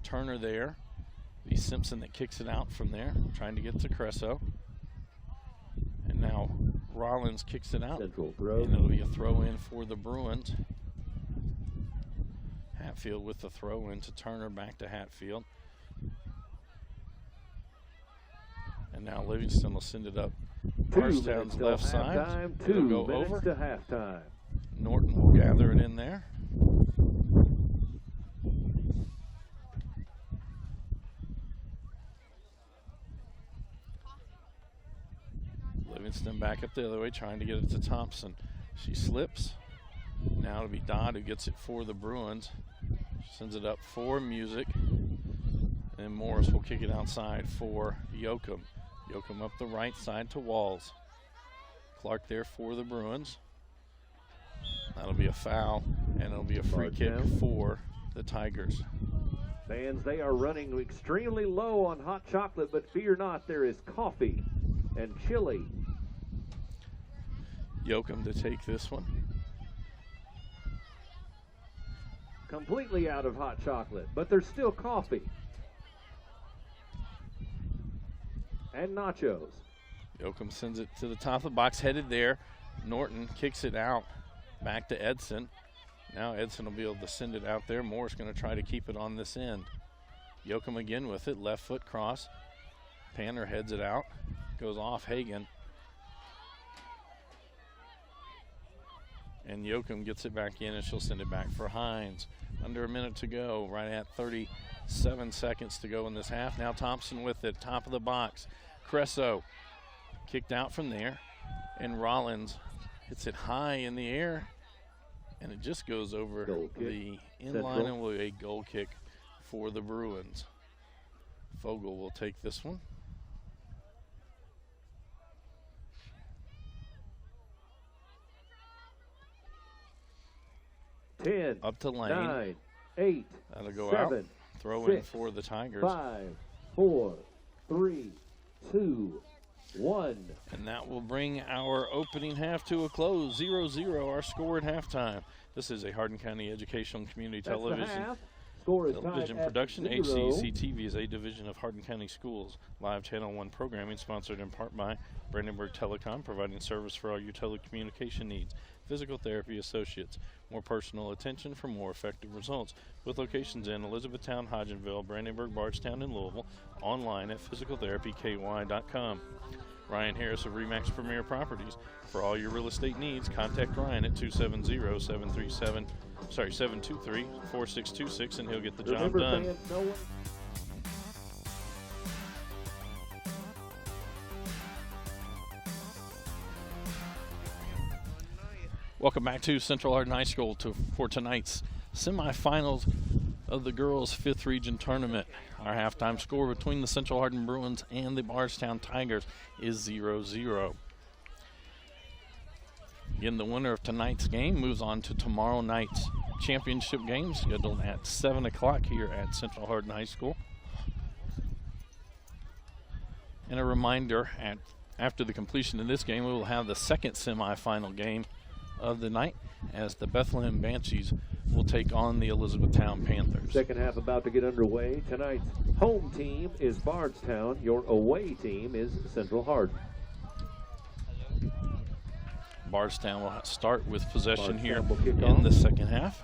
Turner there. It'll be Simpson that kicks it out from there. Trying to get to Cresso. And now Rollins kicks it out. Central throw. And it'll be a throw in for the Bruins. Hatfield with the throw in to Turner, back to Hatfield. And now Livingston will send it up 2 Bardstown's minutes till left side. halftime. It'll 2 go minutes over. to halftime. Norton will gather it in there. Livingston back up the other way, trying to get it to Thompson. She slips. Now it'll be Dodd who gets it for the Bruins. Sends it up for Music. And Morris will kick it outside for Yoakum. Yoakum up the right side to Walls. Clark there for the Bruins. That'll be a foul, and it'll be a free kick for the Tigers. Fans, they are running extremely low on hot chocolate, but fear not, there is coffee and chili. Yoakum to take this one. Completely out of hot chocolate, but there's still coffee. And nachos. Yoakum sends it to the top of the box, headed there. Norton kicks it out, back to Edson. Now Edson will be able to send it out there. Moore's going to try to keep it on this end. Yoakum again with it, left foot cross. Panner heads it out, goes off Hagan. And Yoakum gets it back in, and she'll send it back for Hines. Under a minute to go, right at 37 seconds to go in this half. Now Thompson with it, top of the box. Cresso kicked out from there, and Rollins hits it high in the air, and it just goes over the inline and will be a goal kick for the Bruins. Fogel will take this one. Ten, up to Lane. 9, 8, that'll go 7, out. Throw 6, in for the Tigers. 5, 4, 3, 2, 1. And that will bring our opening half to a close. 0-0, our score at halftime. This is a Hardin County Educational and Community That's the Television half. Score is television tied at production. 0. HCEC-TV is a division of Hardin County Schools. Live Channel 1 programming sponsored in part by Brandenburg Telecom, providing service for all your telecommunication needs. Physical Therapy Associates, more personal attention for more effective results. With locations in Elizabethtown, Hodgenville, Brandenburg, Bardstown, and Louisville. Online at physicaltherapyky.com. Ryan Harris of Remax Premier Properties. For all your real estate needs, contact Ryan at 723-4626, and he'll get the job Remember, done. fans, no one Welcome back to Central Hardin High School for tonight's semifinals of the girls' 5th region tournament. Our halftime score between the Central Hardin Bruins and the Bardstown Tigers is 0-0. Again, the winner of tonight's game moves on to tomorrow night's championship game, scheduled at 7 o'clock here at Central Hardin High School. And a reminder, after the completion of this game, we will have the second semifinal game of the night as the Bethlehem Banshees will take on the Elizabethtown Panthers. Second half about to get underway. Tonight's home team is Bardstown. Your away team is Central Hardin. Bardstown will start with possession here will kick in off. the second half.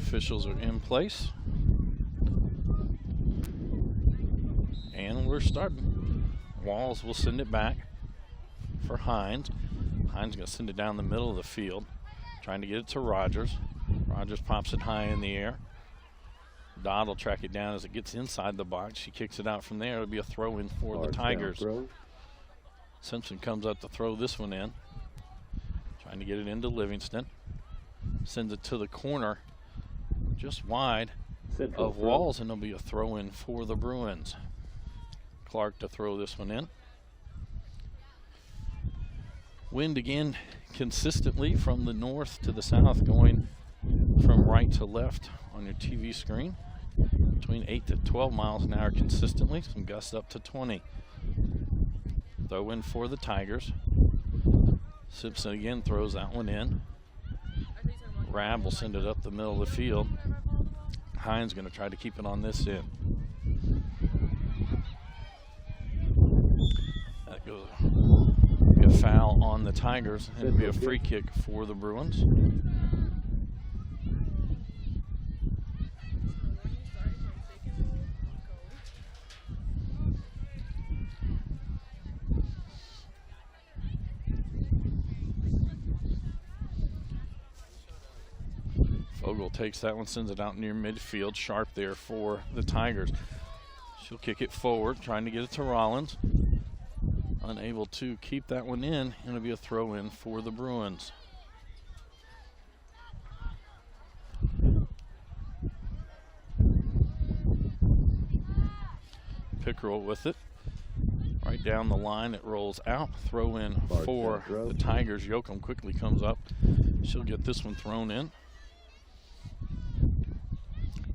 Officials are in place. And we're starting. Walls will send it back for Hines. Hines going to send it down the middle of the field, trying to get it to Rogers. Rogers pops it high in the air. Dodd will track it down as it gets inside the box. She kicks it out from there. It'll be a throw in for the Tigers. Simpson comes up to throw this one in, trying to get it into Livingston. Sends it to the corner, just wide of Walls, and it'll be a throw in for the Bruins. Clark to throw this one in. Wind again consistently from the north to the south, going from right to left on your TV screen. Between 8 to 12 miles an hour consistently, some gusts up to 20. Throw in for the Tigers. Simpson again throws that one in. Rab will send it up the middle of the field. Hines going to try to keep it on this end. That goes be a foul on the Tigers, and it'll be a free kick for the Bruins. Fogel takes that one, sends it out near midfield. Sharp there for the Tigers. She'll kick it forward, trying to get it to Rollins. Unable to keep that one in, and it'll be a throw in for the Bruins. Pickerel with it. Right down the line, it rolls out. Throw in for the Tigers. Yoakum quickly comes up. She'll get this one thrown in.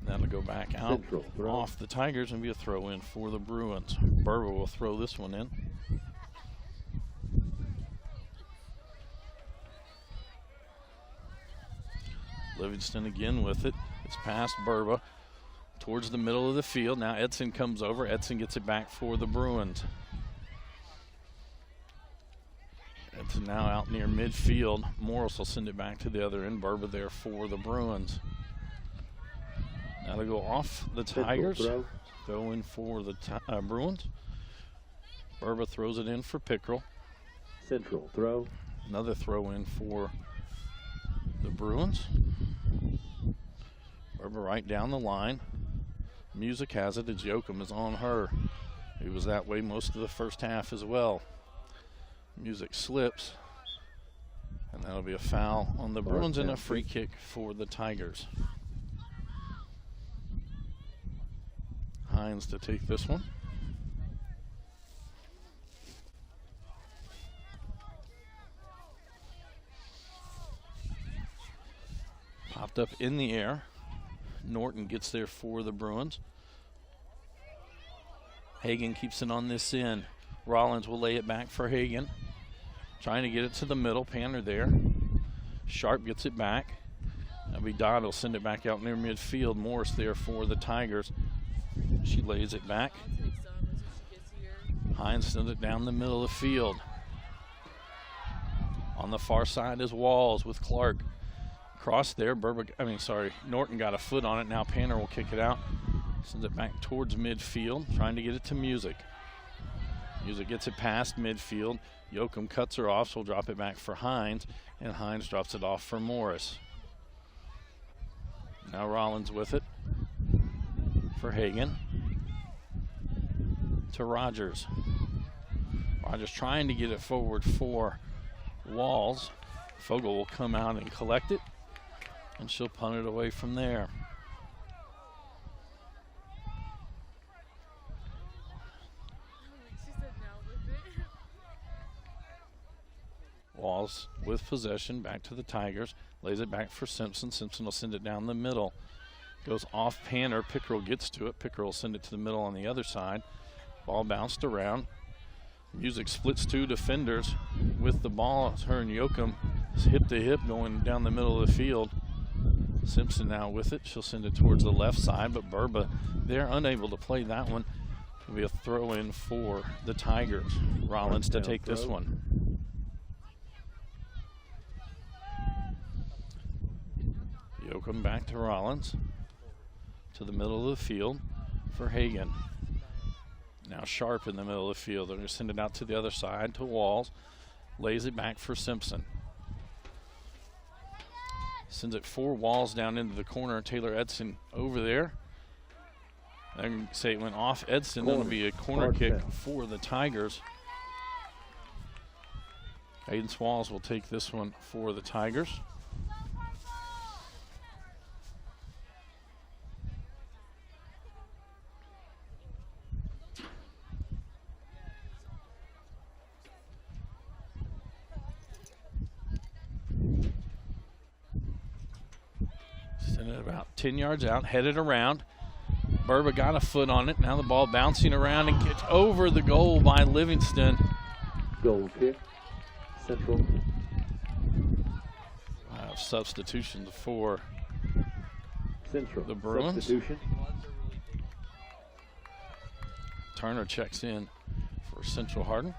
That'll go back out off the Tigers and be a throw in for the Bruins. Burba will throw this one in. Livingston again with it. It's past Burba towards the middle of the field. Now Edson comes over. Edson gets it back for the Bruins. Edson now out near midfield. Morris will send it back to the other end. Burba there for the Bruins. Now they go off the Tigers. Throw in for the Bruins. Burba throws it in for Pickerel. Central throw. Another throw in for the Bruins. Burba right down the line. Music has it as Yoakum is on her. It was that way most of the first half as well. Music slips, and that'll be a foul on the Bruins and a free kick for the Tigers. Hines to take this one. Popped up in the air. Norton gets there for the Bruins. Hagan keeps it on this end. Rollins will lay it back for Hagan. Trying to get it to the middle. Panner there. Sharp gets it back. That'll be Dodd will send it back out near midfield. Morris there for the Tigers. She lays it back. Hines sends it down the middle of the field. On the far side is Walls with Clark. Cross there. Norton got a foot on it. Now Panner will kick it out. Sends it back towards midfield, trying to get it to Music. Music gets it past midfield. Yoakum cuts her off, so we'll drop it back for Hines, and Hines drops it off for Morris. Now Rollins with it for Hagan. To Rogers. Rogers trying to get it forward for Walls. Fogel will come out and collect it, and she'll punt it away from there. Walls with possession, back to the Tigers. Lays it back for Simpson. Simpson will send it down the middle. Goes off Panner. Pickerel gets to it. Pickerel will send it to the middle on the other side. Ball bounced around. Music splits two defenders with the ball. It's her and Yoakum hip to hip going down the middle of the field. Simpson now with it. She'll send it towards the left side, but Burba, they're unable to play that one. It'll be a throw in for the Tigers. Rollins to take this one. Yoakum back to Rollins. To the middle of the field for Hagan. Now Sharp in the middle of the field. They're going to send it out to the other side to Walls. Lays it back for Simpson. Sends it 4 Walls down into the corner. Taylor Edson over there. I can say it went off Edson. That'll be a corner kick for the Tigers. Aiden Swalls will take this one for the Tigers. Send it about 10 yards out, headed around. Burba got a foot on it. Now the ball bouncing around and gets over the goal by Livingston. Goal kick, Central. Substitutions for Central. The Bruins. Substitution. Turner checks in for Central Hardin.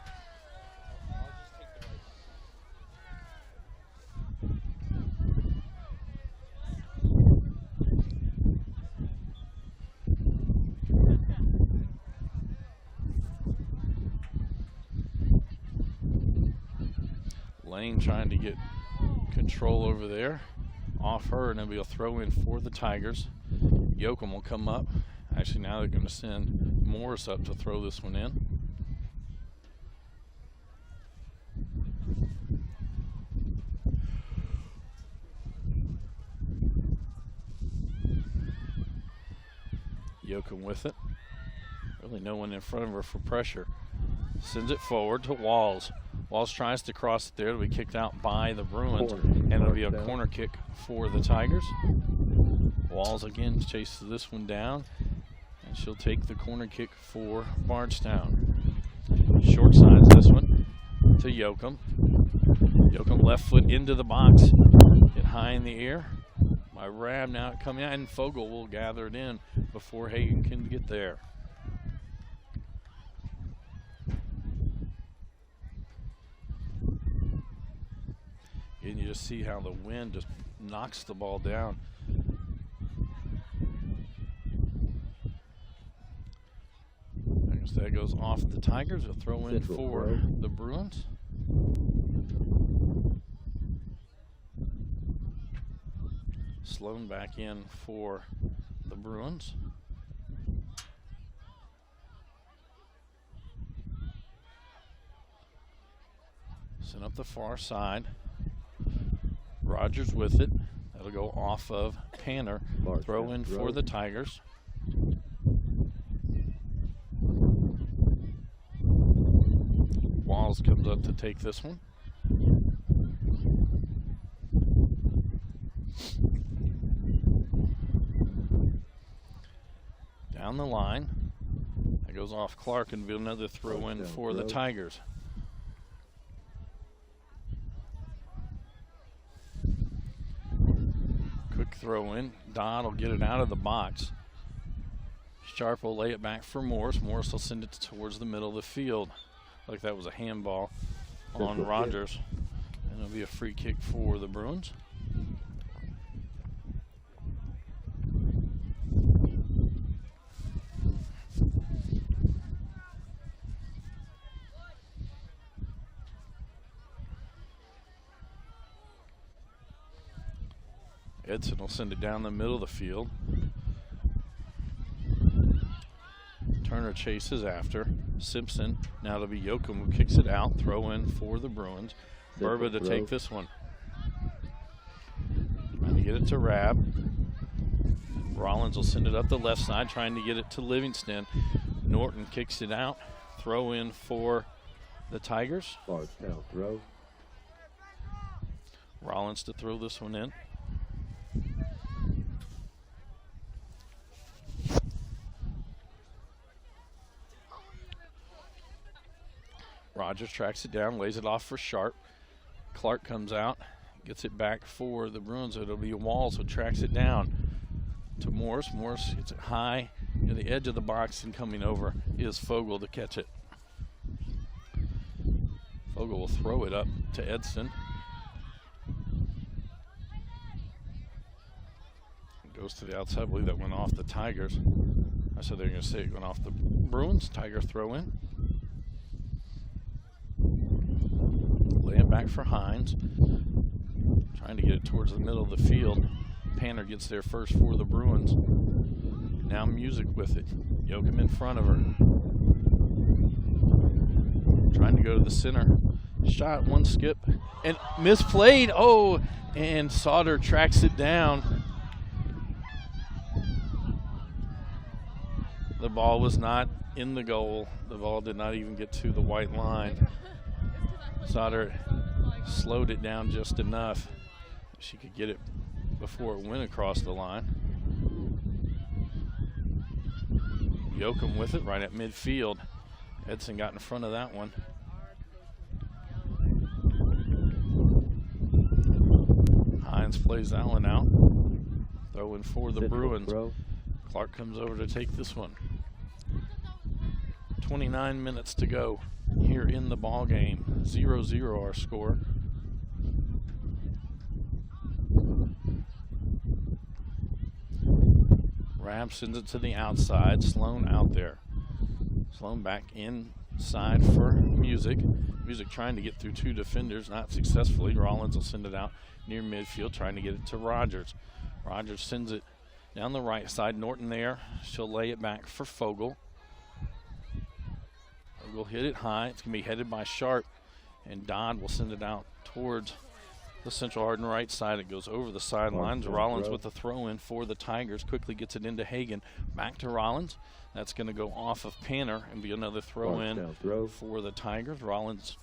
Lane trying to get control over there. Off her, and it'll be a throw in for the Tigers. Yoakum will come up. Actually, now they're going to send Morris up to throw this one in. Yoakum with it. Really no one in front of her for pressure. Sends it forward to Walls. Walls tries to cross it there. It'll be kicked out by the Bruins, and it'll be a corner kick for the Tigers. Walls again chases this one down, and she'll take the corner kick for Bardstown. Short sides this one to Yoakum. Yoakum left foot into the box. Get high in the air. My Rab now coming out, and Fogel will gather it in before Hagan can get there. And you just see how the wind just knocks the ball down. I guess that goes off the Tigers. A throw in for the Bruins. Sloan back in for the Bruins. Sent up the far side. Rogers with it. That'll go off of Tanner. Throw in for the Tigers. Walls comes up to take this one. Down the line. That goes off Clark, and be another throw in for the Tigers. Quick throw in. Dodd will get it out of the box. Sharp will lay it back for Morris. Morris will send it towards the middle of the field. Like that was a handball on Rogers. And it'll be a free kick for the Bruins. Edson will send it down the middle of the field. Turner chases after. Simpson, now it'll be Yoakum who kicks it out. Throw in for the Bruins. Burba to take this one. Trying to get it to Rab. Rollins will send it up the left side, trying to get it to Livingston. Norton kicks it out. Throw in for the Tigers. Bardstown throw. Rollins to throw this one in. Rogers tracks it down, lays it off for Sharp. Clark comes out, gets it back for the Bruins. It'll be Walls who tracks it down to Morris. Morris gets it high near the edge of the box, and coming over is Fogel to catch it. Fogel will throw it up to Edson. Goes to the outside. I believe that went off the Tigers. I said they're going to say it went off the Bruins. Tiger throw in. Lay it back for Hines. Trying to get it towards the middle of the field. Panner gets there first for the Bruins. Now Music with it. Yoakum in front of her. Trying to go to the center. Shot, one skip, and misplayed. Oh, and Sauter tracks it down. The ball was not in the goal. The ball did not even get to the white line. Sauter slowed it down just enough. She could get it before it went across the line. Yoakum with it right at midfield. Edson got in front of that one. Hines plays that one out. Throw in for the Bruins. Clark comes over to take this one. 29 minutes to go here in the ball game. 0-0 our score. Rab sends it to the outside. Sloan out there. Sloan back inside for Music. Music trying to get through two defenders, not successfully. Rollins will send it out near midfield, trying to get it to Rogers. Rogers sends it down the right side. Norton there. She'll lay it back for Fogel. Fogel hit it high. It's going to be headed by Sharp, and Dodd will send it out towards the Central Hardin right side. It goes over the sidelines. Rollins with the throw in for the Tigers. Quickly gets it into Hagan. Back to Rollins. That's going to go off of Panner and be another throw in for the Tigers. Rollins,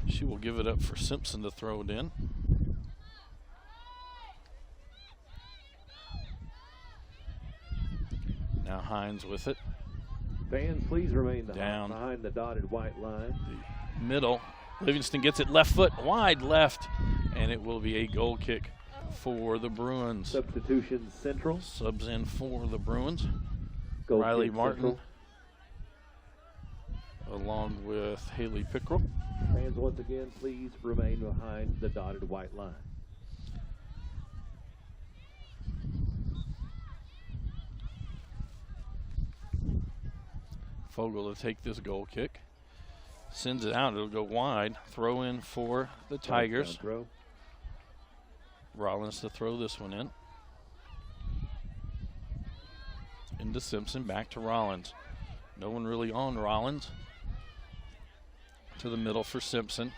she will give it up for Simpson to throw it in. Now Hines with it. Fans, please remain down behind the dotted white line. The middle. Livingston gets it left foot, wide left, and it will be a goal kick for the Bruins. Substitution Central. Subs in for the Bruins. Goal Riley kick Martin Central. along with Haley Pickrell. Fans, once again, please remain behind the dotted white line. Fogel to take this goal kick. Sends it out. It'll go wide. Throw in for the Tigers. Rollins to throw this one in. Into Simpson. Back to Rollins. No one really on Rollins. To the middle for Simpson.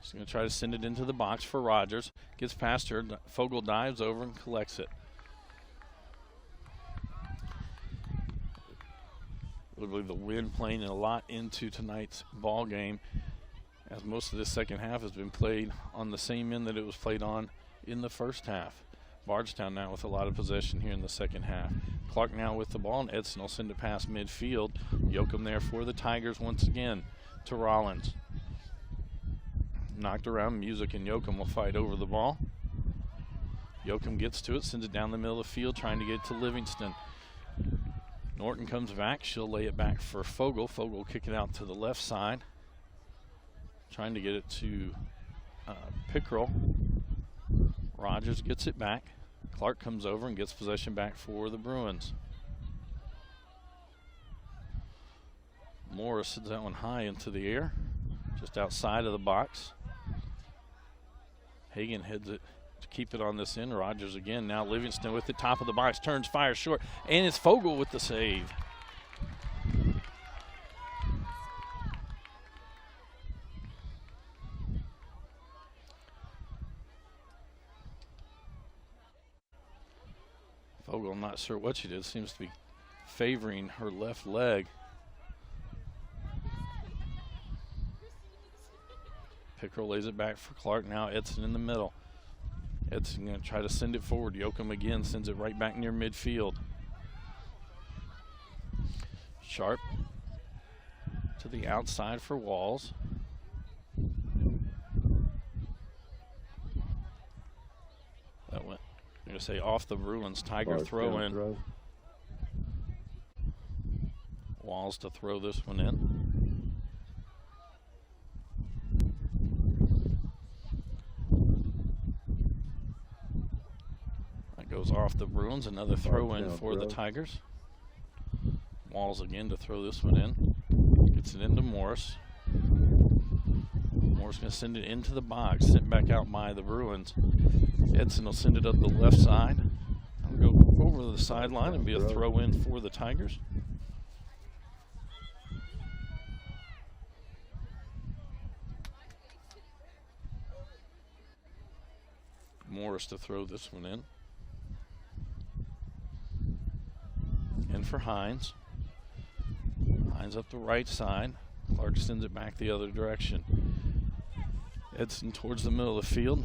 She's going to try to send it into the box for Rogers. Gets past her. Fogel dives over and collects it. I believe the wind playing a lot into tonight's ball game, as most of this second half has been played on the same end that it was played on in the first half. Bardstown now with a lot of possession here in the second half. Clark now with the ball, and Edson will send it past midfield. Yoakum there for the Tigers once again to Rollins. Knocked around. Music and Yoakum will fight over the ball. Yoakum gets to it, sends it down the middle of the field, trying to get it to Livingston. Norton comes back. She'll lay it back for Fogel. Fogel will kick it out to the left side. Trying to get it to Pickrell. Rogers gets it back. Clark comes over and gets possession back for the Bruins. Morris sends that one high into the air, just outside of the box. Hagan heads it to keep it on this end. Rogers again. Now Livingston with it, top of the box, turns, fires short, and it's Fogel with the save. Fogel, I'm not sure what she did, seems to be favoring her left leg. Pickrell lays it back for Clark. Now Edson in the middle. Edson going to try to send it forward. Yoakum again sends it right back near midfield. Sharp to the outside for Walls. That went, I'm going to say, off the Bruins. Tiger throw in. Walls to throw this one in. Goes off the Bruins. Another throw in for the Tigers. Walls again to throw this one in. Gets it into Morris. Morris going to send it into the box. Sent back out by the Bruins. Edson will send it up the left side. I'll go over to the sideline and be a throw in for the Tigers. Morris to throw this one in. And for Hines. Hines up the right side. Clark sends it back the other direction. Edson towards the middle of the field.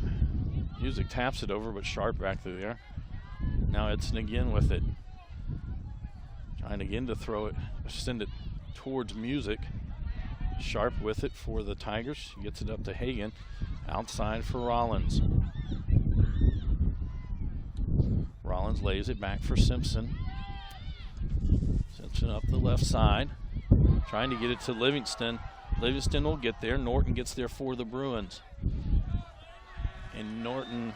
Music taps it over, but Sharp back through there. Now Edson again with it. Trying again to throw it, send it towards Music. Sharp with it for the Tigers. She gets it up to Hagan. Outside for Rollins. Rollins lays it back for Simpson. Simpson up the left side. Trying to get it to Livingston. Livingston will get there. Norton gets there for the Bruins. And Norton,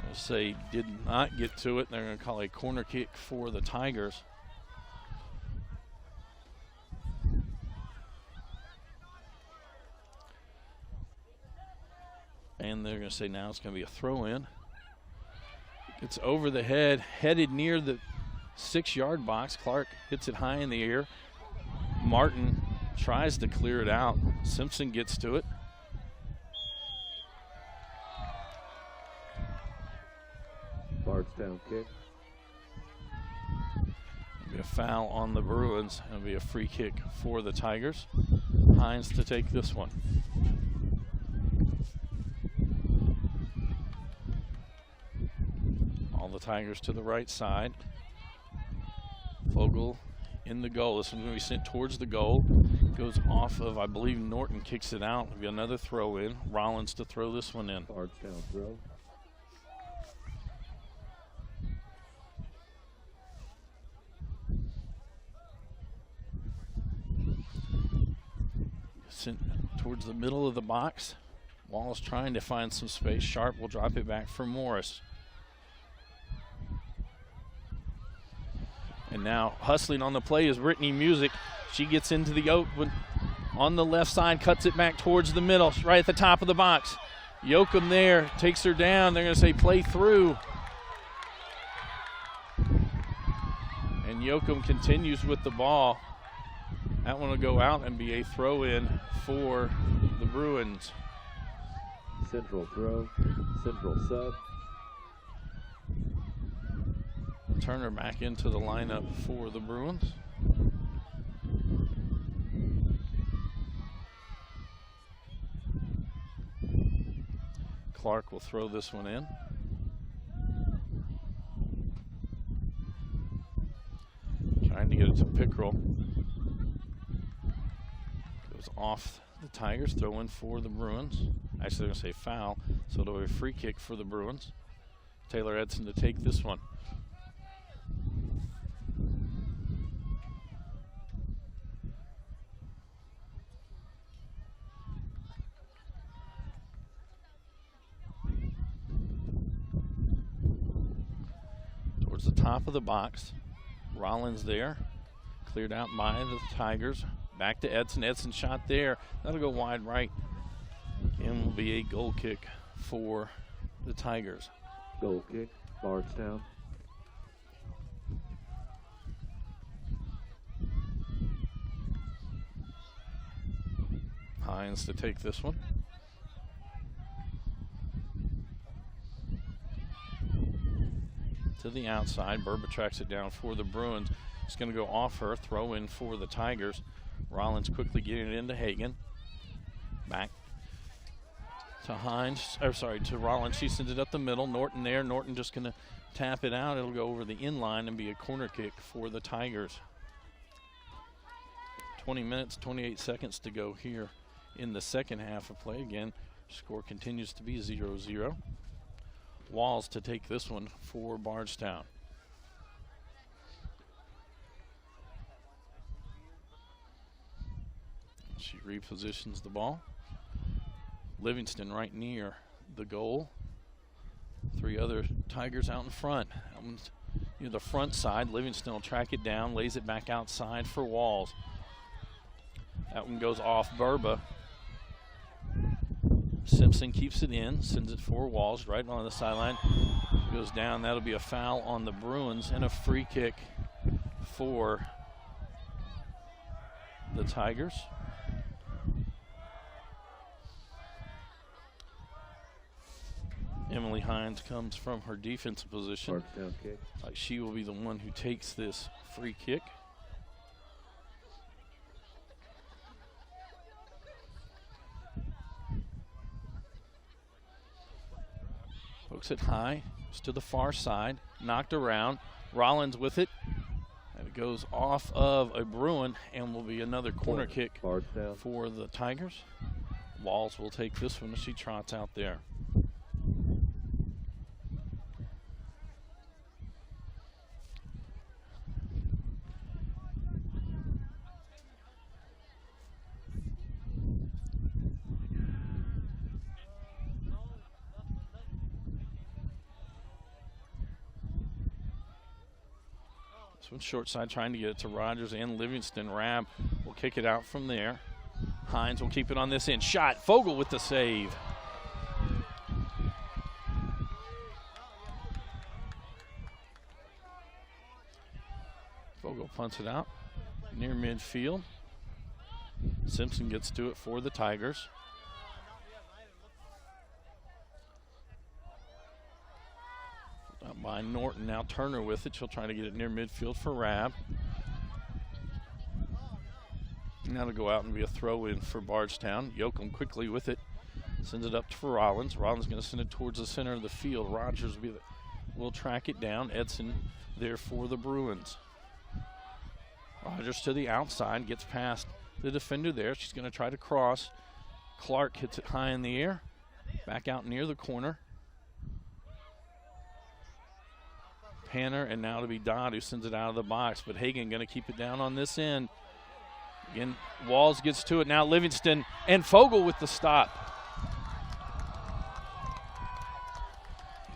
I'll say, did not get to it. They're going to call a corner kick for the Tigers. And they're going to say now it's going to be a throw in. It's over the head, headed near the 6-yard box. Clark hits it high in the air. Martin tries to clear it out. Simpson gets to it. Bardstown kick. It'll be a foul on the Bruins. It'll be a free kick for the Tigers. Hines to take this one. All the Tigers to the right side. Vogel in the goal. This one's going to be sent towards the goal. Goes off of, I believe, Norton kicks it out. It'll be another throw in. Rollins to throw this one in. Bardstown throw. Sent towards the middle of the box. Wallace trying to find some space. Sharp will drop it back for Morris. And now hustling on the play is Brittany Music. She gets into the open on the left side, cuts it back towards the middle, right at the top of the box. Yoakum there, takes her down. They're going to say play through. And Yoakum continues with the ball. That one will go out and be a throw in for the Bruins. Central throw, central sub. Turner back into the lineup for the Bruins. Clark will throw this one in. Trying to get it to Pickrell. Goes off the Tigers, throw in for the Bruins. Actually, they're going to say foul, so it'll be a free kick for the Bruins. Taylor Edson to take this one. Towards the top of the box. Rollins there. Cleared out by the Tigers. Back to Edson. Edson shot there. That'll go wide right. And will be a goal kick for the Tigers. Goal kick, Bardstown. Hines to take this one. To the outside. Burba tracks it down for the Bruins. It's going to go off her. Throw in for the Tigers. Rollins quickly getting it into Hagan. Back to Hines, or sorry, to Rollins. She sends it up the middle. Norton there. Norton just going to tap it out. It'll go over the in line and be a corner kick for the Tigers. 20 minutes, 28 seconds to go here in the second half of play. Again, score continues to be 0-0. Walls to take this one for Bardstown. She repositions the ball. Livingston right near the goal. 3 other Tigers out in front. Near the front side, Livingston will track it down, lays it back outside for Walls. That one goes off Burba. Simpson keeps it in, sends it for Walls right on the sideline. Goes down. That'll be a foul on the Bruins and a free kick for the Tigers. Emily Hines comes from her defensive position. Bardstown kick. Like she will be the one who takes this free kick. Hooks it high, it's to the far side, knocked around. Rollins with it. And it goes off of a Bruin and will be another corner kick Bardstown for the Tigers. Walls will take this one as she trots out there. This one's short side, trying to get it to Rogers and Livingston. Rab will kick it out from there. Hines will keep it on this end. Shot. Fogel with the save. Fogel punts it out near midfield. Simpson gets to it for the Tigers. Out by Norton, now Turner with it. She'll try to get it near midfield for Rab. Now to go out and be a throw-in for Bardstown. Yoakum quickly with it. Sends it up to Rollins. Rollins going to send it towards the center of the field. Rogers will track it down. Edson there for the Bruins. Rogers to the outside. Gets past the defender there. She's going to try to cross. Clark hits it high in the air. Back out near the corner. Panner, and now to be Dodd who sends it out of the box, but Hagan going to keep it down on this end. Again, Walls gets to it. Now Livingston and Fogel with the stop.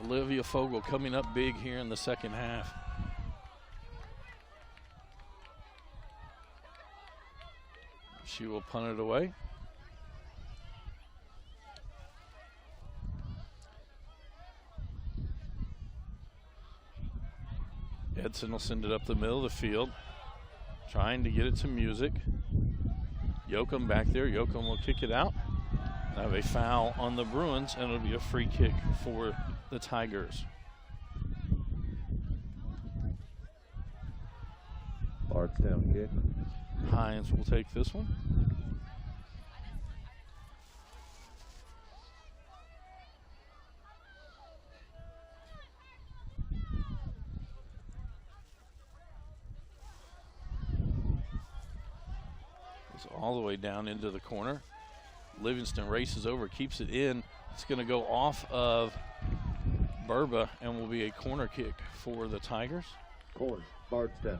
Olivia Fogel coming up big here in the second half. She will punt it away. Edson will send it up the middle of the field, trying to get it to Music. Yoakum back there. Yoakum will kick it out. Have a foul on the Bruins, and it'll be a free kick for the Tigers. Bardstown kick. Hines will take this one. All the way down into the corner. Livingston races over, keeps it in. It's going to go off of Burba and will be a corner kick for the Tigers. Corner, Bardstown.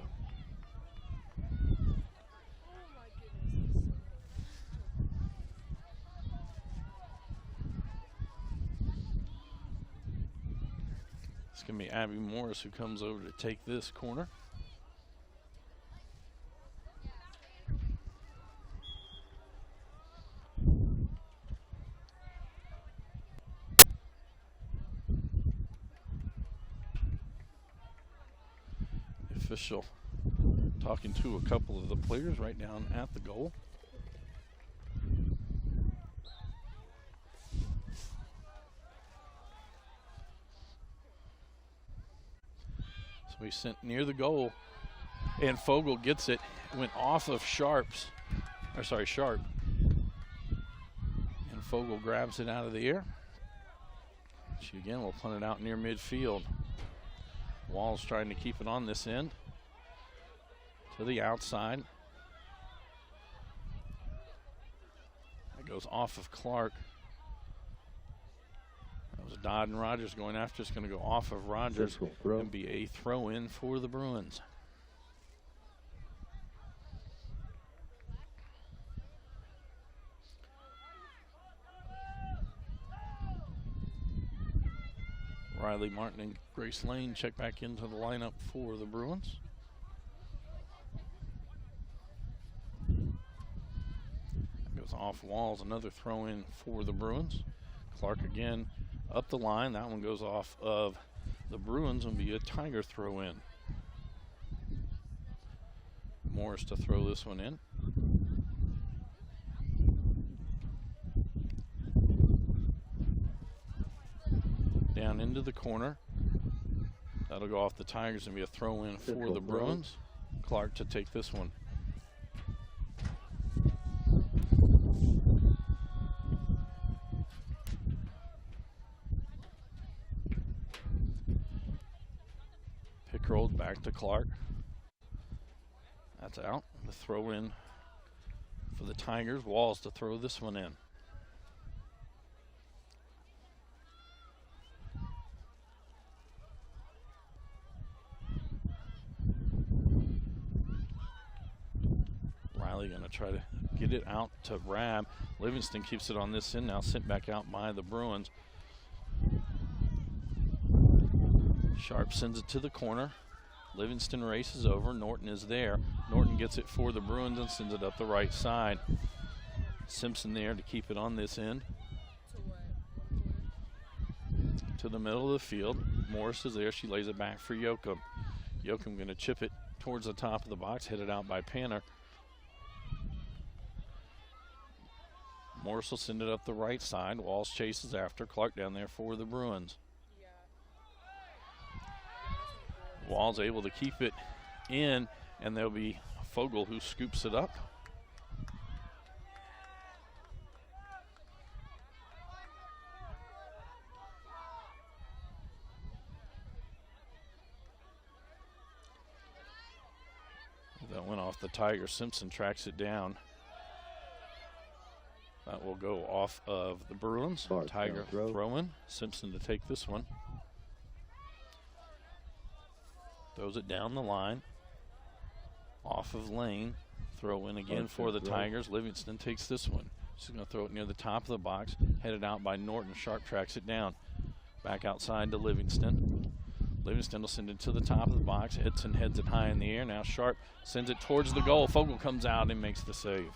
It's going to be Abby Morris who comes over to take this corner. Official talking to a couple of the players right down at the goal. So we sent near the goal, and Fogel gets it. Went off of Sharp. And Fogel grabs it out of the air. She again will punt it out near midfield. Walls trying to keep it on this end. To the outside. That goes off of Clark. That was Dodd and Rogers going after. It's going to go off of Rogers and be a throw-in for the Bruins. Riley Martin and Grace Lane check back into the lineup for the Bruins. Goes off Walls, another throw in for the Bruins. Clark again up the line. That one goes off of the Bruins and be a Tiger throw in. Morris to throw this one in. Down into the corner. That'll go off the Tigers and be a throw in for the Bruins. Clark to take this one. Pick rolled back to Clark. That's out. The throw in for the Tigers. Walls to throw this one in. Riley going to try to get it out to Rab. Livingston keeps it on this end now, sent back out by the Bruins. Sharp sends it to the corner. Livingston races over. Norton is there. Norton gets it for the Bruins and sends it up the right side. Simpson there to keep it on this end. To the middle of the field. Morris is there. She lays it back for Yoakum. Yoakum going to chip it towards the top of the box, headed out by Panner. Morris will send it up the right side. Walls chases after. Clark down there for the Bruins. Walls able to keep it in, and there'll be Fogel who scoops it up. That went off the Tiger. Simpson tracks it down. That will go off of the Bruins. Tiger throwing. Simpson to take this one. Throws it down the line. Off of Lane. Throw in again for the Tigers. Livingston takes this one. She's going to throw it near the top of the box. Headed out by Norton. Sharp tracks it down. Back outside to Livingston. Livingston will send it to the top of the box. Edson heads it high in the air. Now Sharp sends it towards the goal. Fogel comes out and makes the save.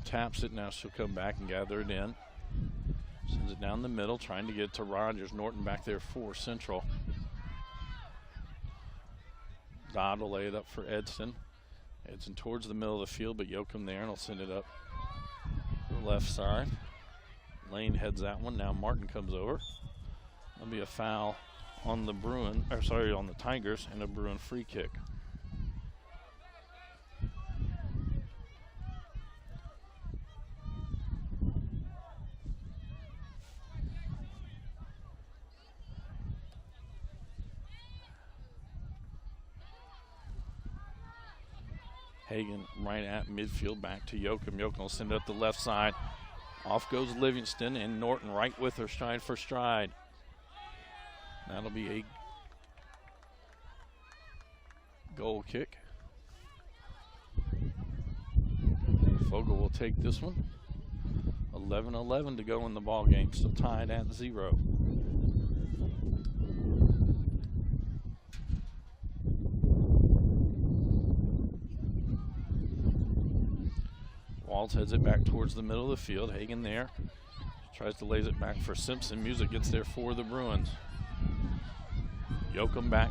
Taps it. Now she'll come back and gather it in. Sends it down the middle, trying to get it to Rogers. Norton back there for Central. Dodd will lay it up for Edson. Edson towards the middle of the field, but Yoakum there, and he'll send it up the left side. Lane heads that one. Now Martin comes over. There'll be a foul on the on the Tigers, and a Bruin free kick. Hagan right at midfield, back to Yoakum. Yoakum will send it up the left side. Off goes Livingston, and Norton right with her, stride for stride. That'll be a goal kick. Fogel will take this one. 11-11 to go in the ball game, still tied at 0. Walls heads it back towards the middle of the field. Hagan there. Tries to lays it back for Simpson. Music gets there for the Bruins. Yoakum back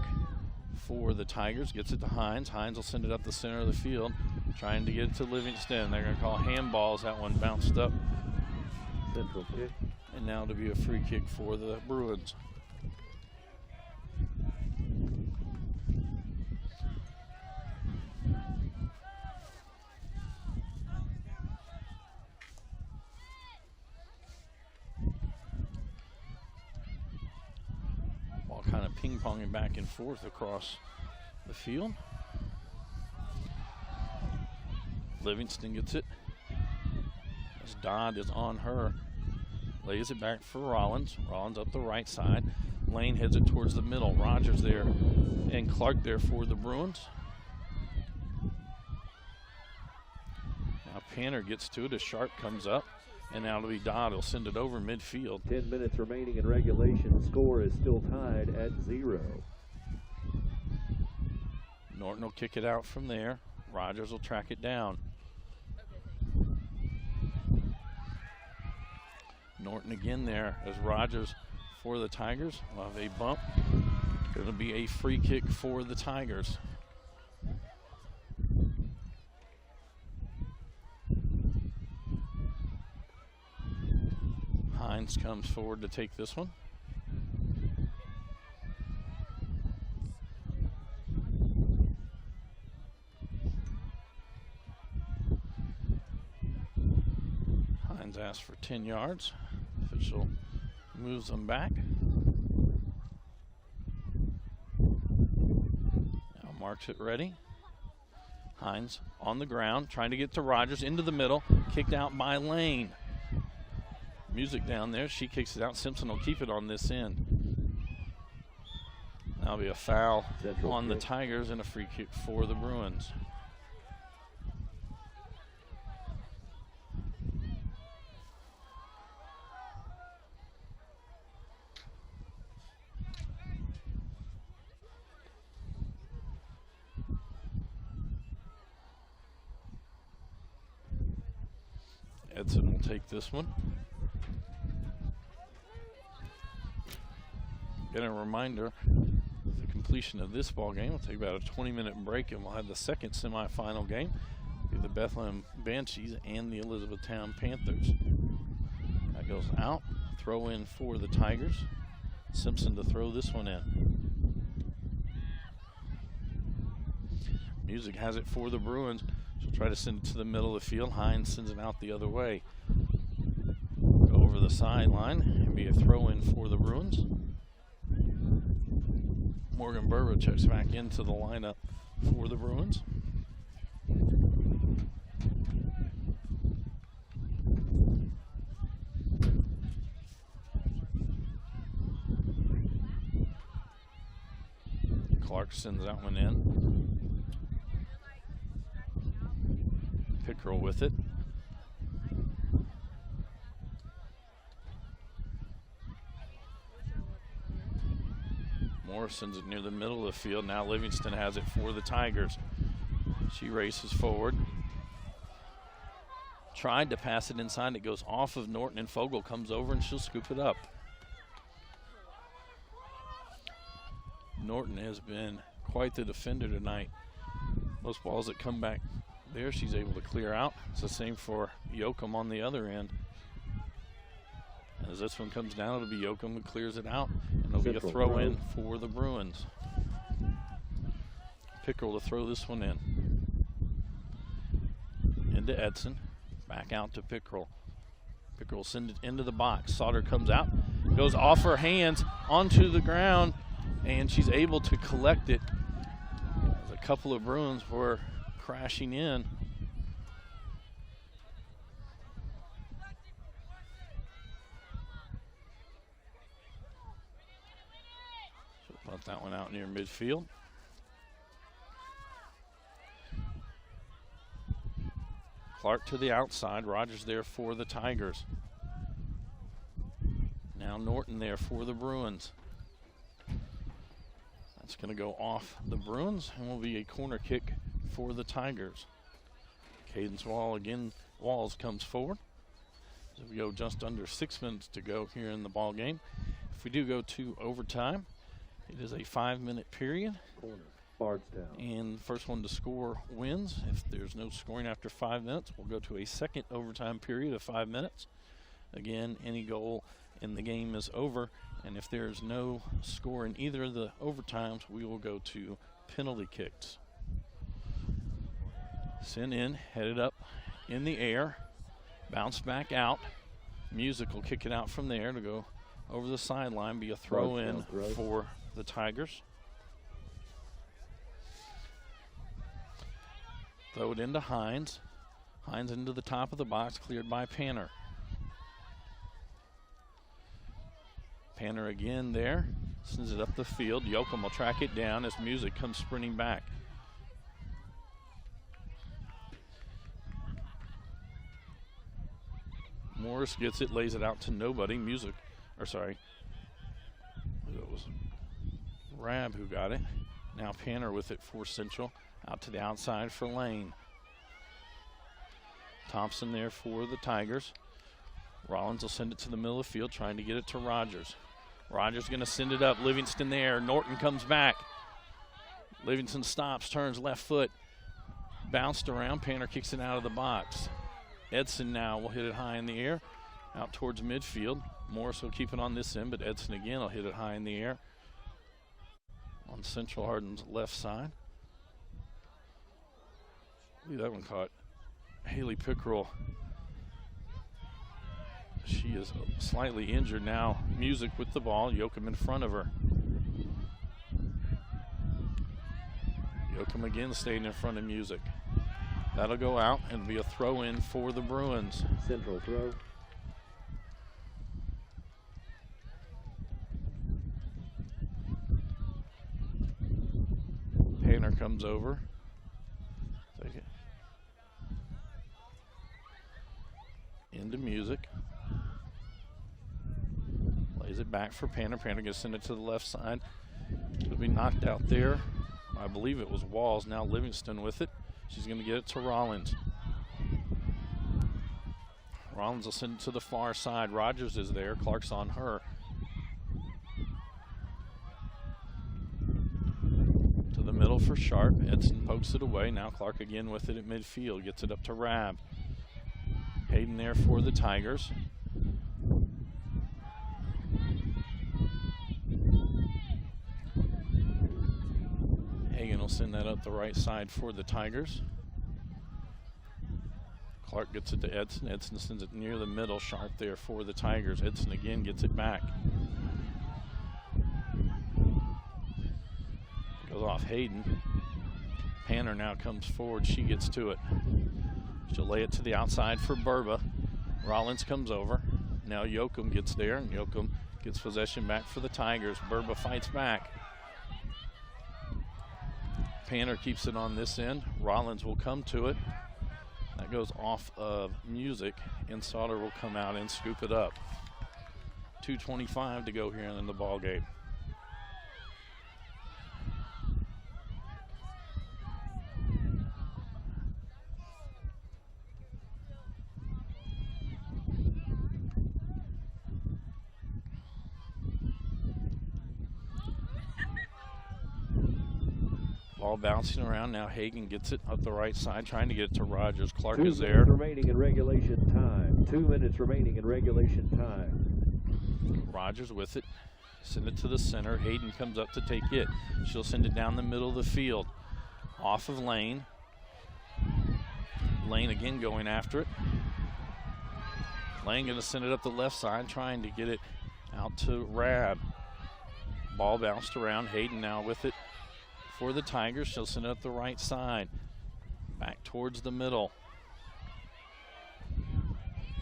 for the Tigers. Gets it to Hines. Hines will send it up the center of the field. Trying to get it to Livingston. They're going to call handballs. That one bounced up. Central kick. And now to be a free kick for the Bruins. Kind of ping-ponging back and forth across the field. Livingston gets it. As Dodd is on her. Lays it back for Rollins. Rollins up the right side. Lane heads it towards the middle. Rogers there and Clark there for the Bruins. Now Panner gets to it as Sharp comes up. And now it'll be Dodd. He'll send it over midfield. 10 minutes remaining in regulation. Score is still tied at 0. Norton will kick it out from there. Rogers will track it down. Norton again there as Rogers for the Tigers. We'll have a bump. It'll be a free kick for the Tigers. Hines comes forward to take this one. Hines asks for 10 yards. Official moves them back. Now marks it ready. Hines on the ground, trying to get to Rogers, into the middle, kicked out by Lane. Music down there, she kicks it out. Simpson will keep it on this end. That'll be a foul on the Tigers and a free kick for the Bruins. Edson will take this one. And a reminder, the completion of this ball game will take about a 20-minute break, and we'll have the second semifinal game, be the Bethlehem Banshees and the Elizabethtown Panthers. That goes out. Throw in for the Tigers. Simpson to throw this one in. Music has it for the Bruins. She'll try to send it to the middle of the field. Hines sends it out the other way. Go over the sideline and be a throw in for the Bruins. Morgan Burrow checks back into the lineup for the Bruins. Clark sends that one in. Pickerel with it. Morris sends it near the middle of the field. Now Livingston has it for the Tigers. She races forward. Tried to pass it inside. It goes off of Norton, and Fogel comes over and she'll scoop it up. Norton has been quite the defender tonight. Most balls that come back there, she's able to clear out. It's the same for Yoakum on the other end. As this one comes down, it'll be Yoakum who clears it out, and it'll be a throw in for the Bruins. Pickerel to throw this one in. Into Edson, back out to Pickerel. Pickerel sends it into the box. Sauter comes out, goes off her hands onto the ground, and she's able to collect it. As a couple of Bruins were crashing in. Let that one out near midfield. Clark to the outside. Rogers there for the Tigers. Now Norton there for the Bruins. That's going to go off the Bruins and will be a corner kick for the Tigers. Cadence Walls comes forward. So we go just under 6 minutes to go here in the ball game. If we do go to overtime, it is a 5-minute period. Corner, Bardstown. And the first one to score wins. If there's no scoring after 5 minutes, we'll go to a second overtime period of 5 minutes. Again, any goal in the game is over. And if there's no score in either of the overtimes, we will go to penalty kicks. Sent in, headed up in the air, bounce back out. Music will kick it out from there to go over the sideline, be a throw in for the Tigers. Throw it into Hines. Hines into the top of the box, cleared by Panner. Panner again there. Sends it up the field. Yoakum will track it down as Music comes sprinting back. Morris gets it, lays it out to nobody. It was Rab who got it. Now Panner with it for Central. Out to the outside for Lane. Thompson there for the Tigers. Rollins will send it to the middle of the field, trying to get it to Rogers. Rogers going to send it up. Livingston there. Norton comes back. Livingston stops, turns left foot. Bounced around. Panner kicks it out of the box. Edson now will hit it high in the air. Out towards midfield. Morris will keep it on this end, but Edson again will hit it high in the air. On Central Hardin's left side. I believe that one caught Haley Pickerel. She is slightly injured now. Music with the ball. Yoakum in front of her. Yoakum again staying in front of Music. That'll go out and be a throw in for the Bruins. Central throw. Panner comes over. Take it. Into Music. Lays it back for Panner. Panner gonna send it to the left side. It'll be knocked out there. I believe it was Walls. Now Livingston with it. She's going to get it to Rollins. Rollins will send it to the far side. Rogers is there. Clark's on her. To the middle for Sharp. Edson pokes it away. Now Clark again with it at midfield. Gets it up to Rab. Hayden there for the Tigers. Hagan will send that up the right side for the Tigers. Clark gets it to Edson. Edson sends it near the middle. Sharp there for the Tigers. Edson again gets it back. Goes off Hayden. Panner now comes forward. She gets to it. She'll lay it to the outside for Burba. Rollins comes over. Now Yoakum gets there, and Yoakum gets possession back for the Tigers. Burba fights back. Panner keeps it on this end. Rollins will come to it. That goes off of Music, and Sauter will come out and scoop it up. 2:25 to go here in the ball game. Ball bouncing around. Now Hagan gets it up the right side, trying to get it to Rogers. Clark is there. 2 minutes remaining in regulation time. 2 minutes remaining in regulation time. Rogers with it. Send it to the center. Hayden comes up to take it. She'll send it down the middle of the field. Off of Lane. Lane again going after it. Lane going to send it up the left side, trying to get it out to Rab. Ball bounced around. Hayden now with it for the Tigers. She'll send it up the right side. Back towards the middle.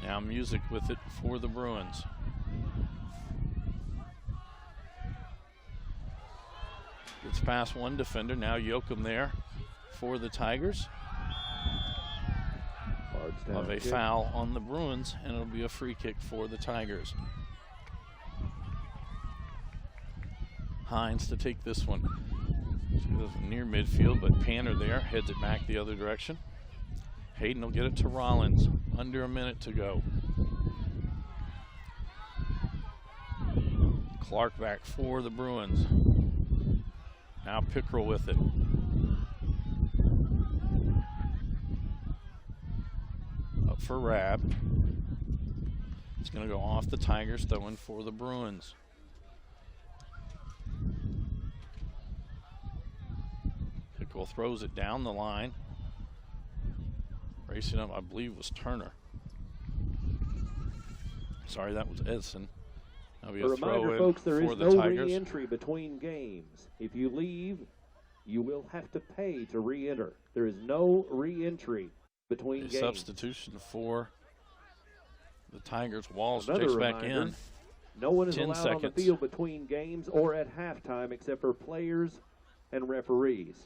Now Music with it for the Bruins. Gets past one defender. Now Yoakum there for the Tigers. Bardstown Of a kick. foul on the Bruins, and it'll be a free kick for the Tigers. Hines to take this one. She goes near midfield, but Panner there heads it back the other direction. Hayden will get it to Rollins. Under a minute to go. Clark back for the Bruins. Now Pickerel with it. Up for Rab. It's going to go off the Tigers, throwing for the Bruins. Pickerel throws it down the line. Racing up, I believe, was Turner. Sorry, that was Edson. That'll be A a reminder, throw in folks, there for is the no Tigers. re-entry between games. If you leave, you will have to pay to re-enter. There is no re-entry between A games. substitution for the Tigers. Walls Another checks back reminder, in. No one is 10 allowed on the seconds. field between games or at halftime except for players and referees.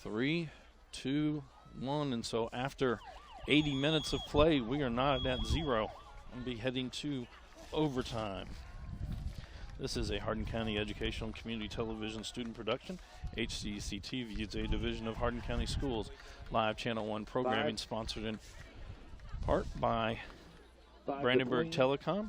3, 2, 1. And so after 80 minutes of play, we are not at 0 and be heading to overtime. This is a Hardin County Educational and Community Television student production. HCEC-TV is a division of Hardin County Schools. Live Channel 1 programming sponsored in part by Brandenburg Telecom,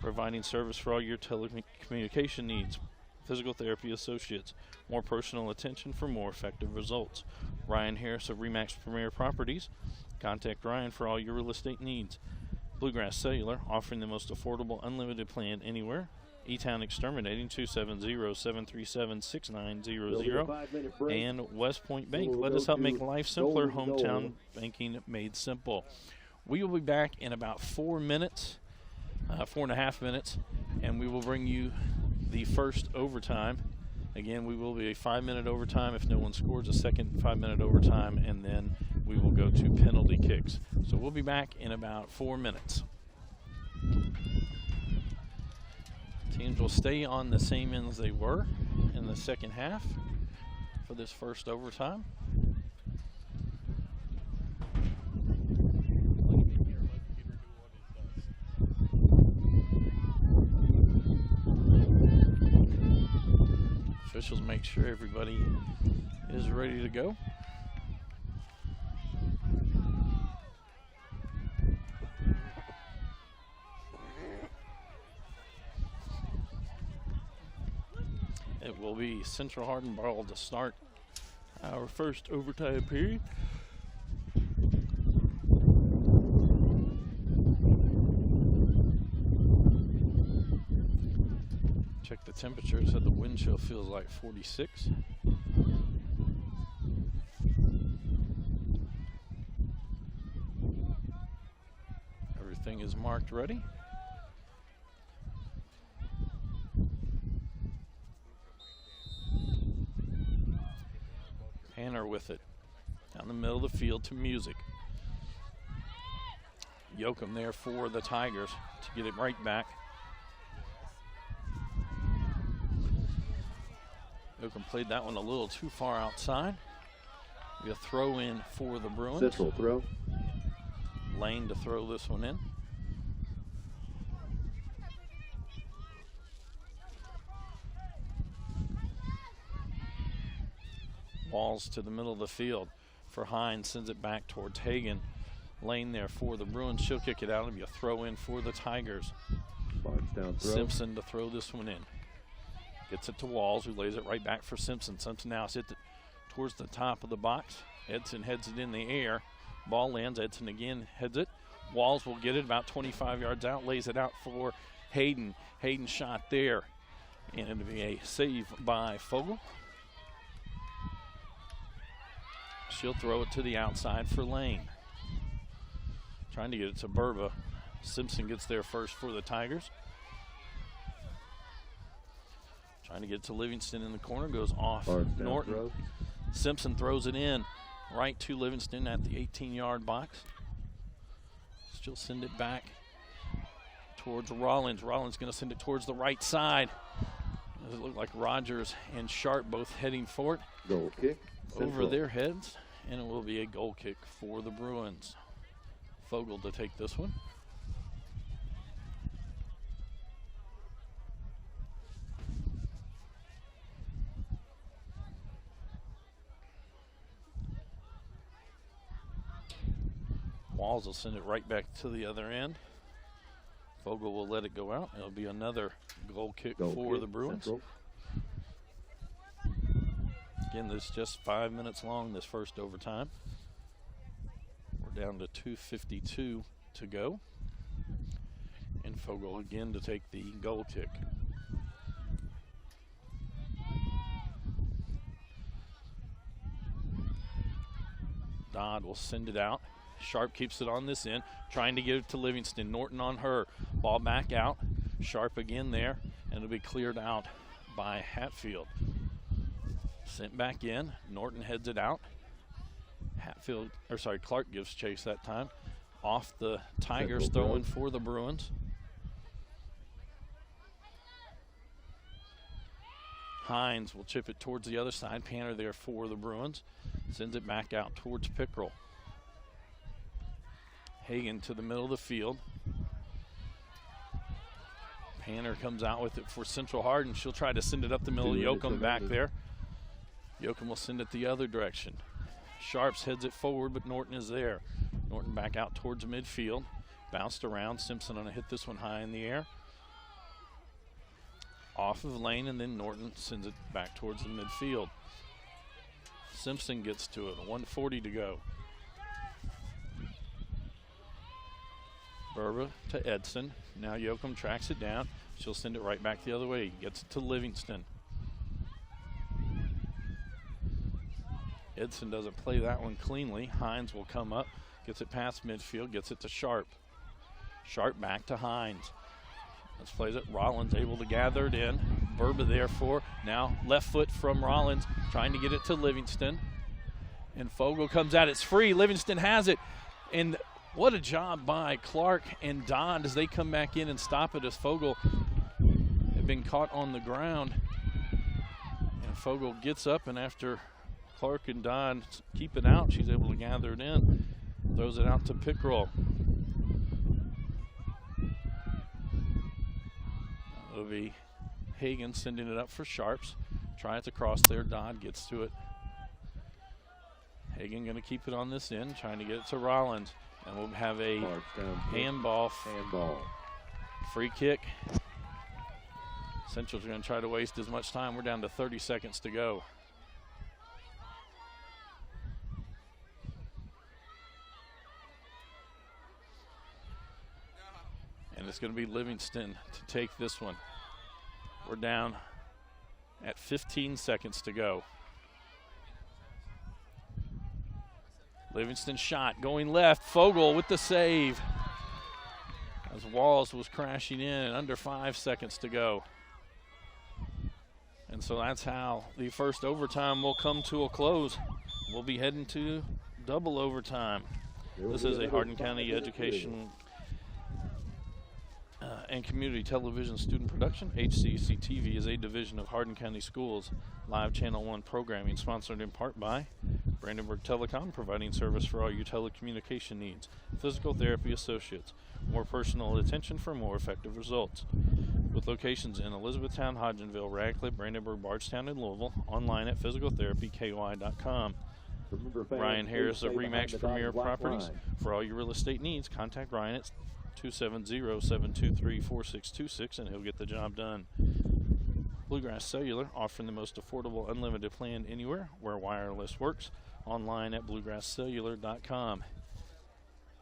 providing service for all your telecommunication needs. Physical Therapy Associates, more personal attention for more effective results. Ryan Harris of Remax Premier Properties. Contact Ryan for all your real estate needs. Bluegrass Cellular, offering the most affordable unlimited plan anywhere. E-Town Exterminating, 270-737-6900. And West Point Bank, let us help make life simpler. Hometown banking made simple. We will be back in about 4 minutes, 4.5 minutes, and we will bring you the first overtime. Again, we will be a 5-minute overtime if no one scores, a second 5-minute overtime, and then we will go to penalty kicks. So we'll be back in about 4 minutes. Teams will stay on the same ends they were in the second half for this first overtime. Officials make sure everybody is ready to go. It will be Central Hardin ball to start our first overtime period. Check the temperature, so the wind chill feels like 46. Everything is marked ready. Hanner with it down the middle of the field to Music. Yoakum there for the Tigers to get it right back. Yoakum played that one a little too far outside. Be a throw in for the Bruins. Central throw. Lane to throw this one in. Walls to the middle of the field for Hines, sends it back towards Hagan. Lane there for the Bruins. She'll kick it out. It'll be a throw in for the Tigers. Bardstown throw. Simpson to throw this one in. Gets it to Walls, who lays it right back for Simpson. Simpson now hits it towards the top of the box. Edson heads it in the air. Ball lands. Edson again heads it. Walls will get it about 25 yards out. Lays it out for Hayden. Hayden shot there. And it'll be a save by Fogel. She'll throw it to the outside for Lane. Trying to get it to Burba. Simpson gets there first for the Tigers. Trying to get to Livingston in the corner. Goes off Norton. Throw. Simpson throws it in right to Livingston at the 18-yard box. She'll send it back towards Rollins. Rollins going to send it towards the right side. It looked like Rogers and Sharp both heading for it. Goal kick. Over their heads, and it will be a goal kick for the Bruins. Fogel to take this one. Walls will send it right back to the other end. Fogel will let it go out. It'll be another goal kick for the Bruins. Central. Again, this is just 5 minutes long, this first overtime. We're down to 2:52 to go. And Fogel again to take the goal kick. Dodd will send it out. Sharp keeps it on this end, trying to get it to Livingston. Norton on her. Ball back out. Sharp again there, and it'll be cleared out by Hatfield. Sent back in. Norton heads it out. Clark gives chase that time. Off the Tigers, throwing for the Bruins. Hines will chip it towards the other side. Panner there for the Bruins. Sends it back out towards Pickrell. Hagan to the middle of the field. Panner comes out with it for Central Hardin. She'll try to send it up the middle. Yoakum back there. Yoakum will send it the other direction. Sharps heads it forward, but Norton is there. Norton back out towards midfield. Bounced around. Simpson going to hit this one high in the air. Off of lane, and then Norton sends it back towards the midfield. Simpson gets to it. 1:40 to go. Berba to Edson. Now Yoakum tracks it down. She'll send it right back the other way. Gets it to Livingston. Edson doesn't play that one cleanly. Hines will come up. Gets it past midfield. Gets it to Sharp. Sharp back to Hines. Let's play it. Rollins able to gather it in. Berba there for now. Left foot from Rollins. Trying to get it to Livingston. And Fogel comes out. It's free. Livingston has it. And what a job by Clark and Dodd as they come back in and stop it, as Fogel had been caught on the ground. And Fogel gets up, and after Clark and Dodd keep it out, she's able to gather it in. Throws it out to Pickrell. It'll be Hagan sending it up for Sharps. Tries to cross there. Dodd gets to it. Hagan going to keep it on this end, trying to get it to Rollins. And we'll have a handball. Free kick. Central's going to try to waste as much time. We're down to 30 seconds to go. And it's going to be Livingston to take this one. We're down at 15 seconds to go. Livingston shot going left. Fogel with the save as Walls was crashing in. Under 5 seconds to go. And so that's how the first overtime will come to a close. We'll be heading to double overtime. This is a Hardin County Education and Community Television student production. HCEC-TV is a division of Hardin County Schools live Channel 1 programming, sponsored in part by Brandenburg Telecom, providing service for all your telecommunication needs. Physical Therapy Associates, more personal attention for more effective results. With locations in Elizabethtown, Hodgenville, Radcliffe, Brandenburg, Bardstown, and Louisville. Online at physicaltherapyky.com. Ryan Harris of RE/MAX Premier Properties. For all your real estate needs, contact Ryan at 270-723-4626 and he'll get the job done. Bluegrass Cellular, offering the most affordable unlimited plan anywhere where wireless works. Online at bluegrasscellular.com.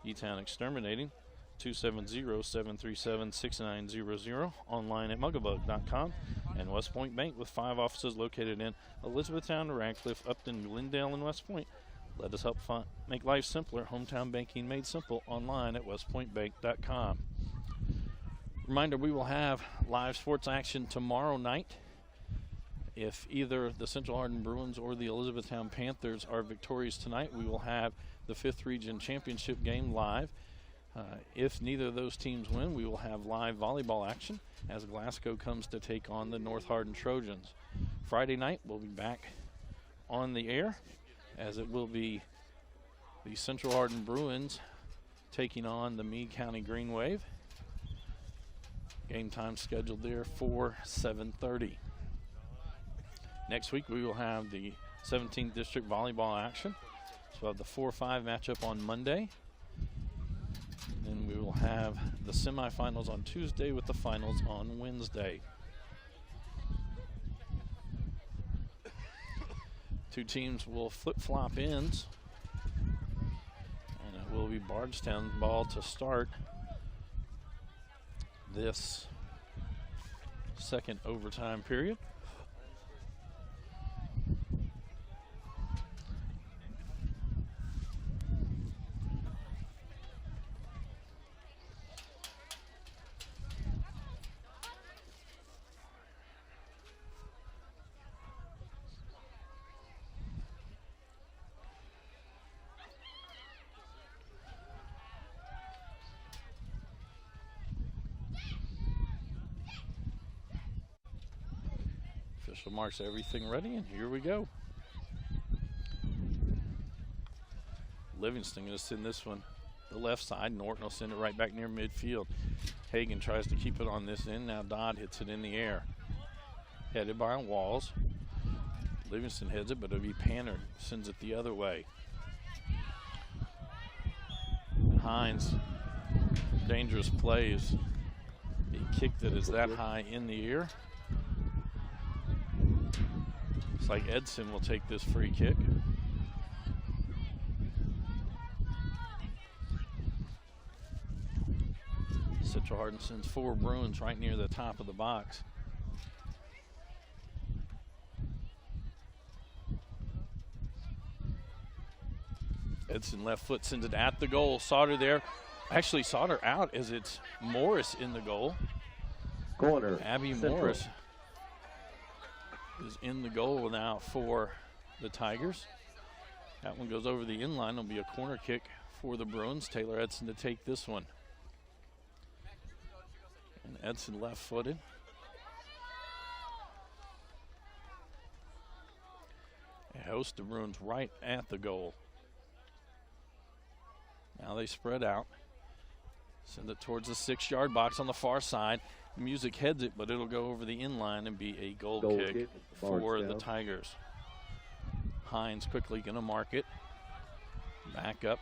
E-Town Exterminating, 270-737-6900. Online at mugabug.com. And West Point Bank, with 5 offices located in Elizabethtown, Radcliffe, Upton, Glendale, and West Point. Let us help make life simpler. Hometown banking made simple. Online at westpointbank.com. Reminder, we will have live sports action tomorrow night. If either the Central Hardin Bruins or the Elizabethtown Panthers are victorious tonight, we will have the 5th Region Championship game live. If neither of those teams win, we will have live volleyball action as Glasgow comes to take on the North Hardin Trojans. Friday night, we'll be back on the air, as it will be the Central Hardin Bruins taking on the Meade County Green Wave. Game time scheduled there for 7:30. Next week we will have the 17th District Volleyball action. So we'll have the 4-5 matchup on Monday. Then we will have the semifinals on Tuesday with the finals on Wednesday. Two teams will flip-flop ends, and it will be Bardstown's ball to start this second overtime period. Official marks everything ready, and here we go. Livingston going to send this one the left side. Norton will send it right back near midfield. Hagan tries to keep it on this end. Now Dodd hits it in the air. Headed by Walls. Livingston heads it, but it'll be Panner. Sends it the other way. Hines, dangerous plays. A kick that is that high in the air. Looks like Edson will take this free kick. Central Hardin sends 4 Bruins right near the top of the box. Edson left foot sends it at the goal. Sauter there. Actually, Sauter out as it's Morris in the goal. Corner. Abby Central. Morris is in the goal now for the Tigers. That one goes over the inline. It'll be a corner kick for the Bruins. Taylor Edson to take this one. And Edson left-footed. They host the Bruins right at the goal. Now they spread out. Send it towards the 6-yard box on the far side. Music heads it, but it'll go over the inline and be a goal kick for the Tigers. Hines quickly going to mark it. Back up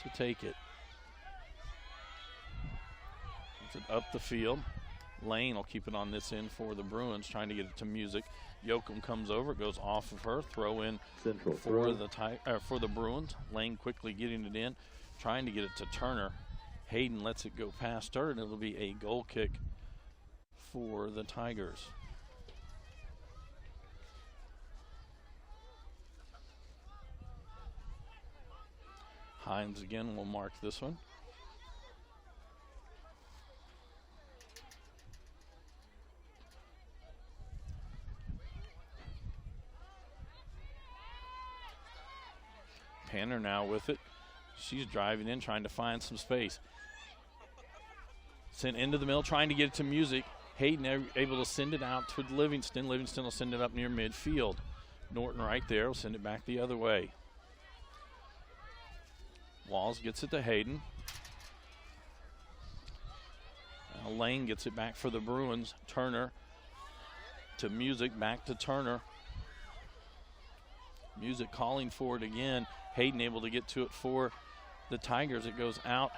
to take it. Puts it up the field. Lane will keep it on this end for the Bruins, trying to get it to Music. Yoakum comes over, goes off of her. Throw in Central for the Bruins. Lane quickly getting it in, trying to get it to Turner. Hayden lets it go past her, and it'll be a goal kick for the Tigers. Hines again will mark this one. Panner now with it. She's driving in, trying to find some space. Sent into the middle, trying to get it to Music. Hayden able to send it out to Livingston. Livingston will send it up near midfield. Norton right there will send it back the other way. Walls gets it to Hayden. Now Lane gets it back for the Bruins. Turner to Music, back to Turner. Music calling for it again. Hayden able to get to it for the Tigers. It goes out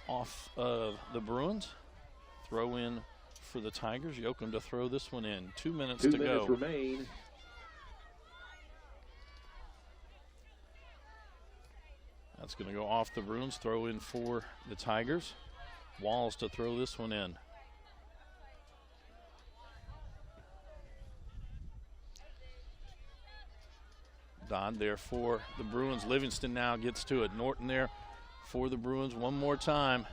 off of the Bruins. Throw in for the Tigers. Yoakum to throw this one in. 2 minutes to go. 2 minutes remain. That's going to go off the Bruins. Throw in for the Tigers. Walls to throw this one in. Dodd there for the Bruins. Livingston now gets to it. Norton there for the Bruins one more time.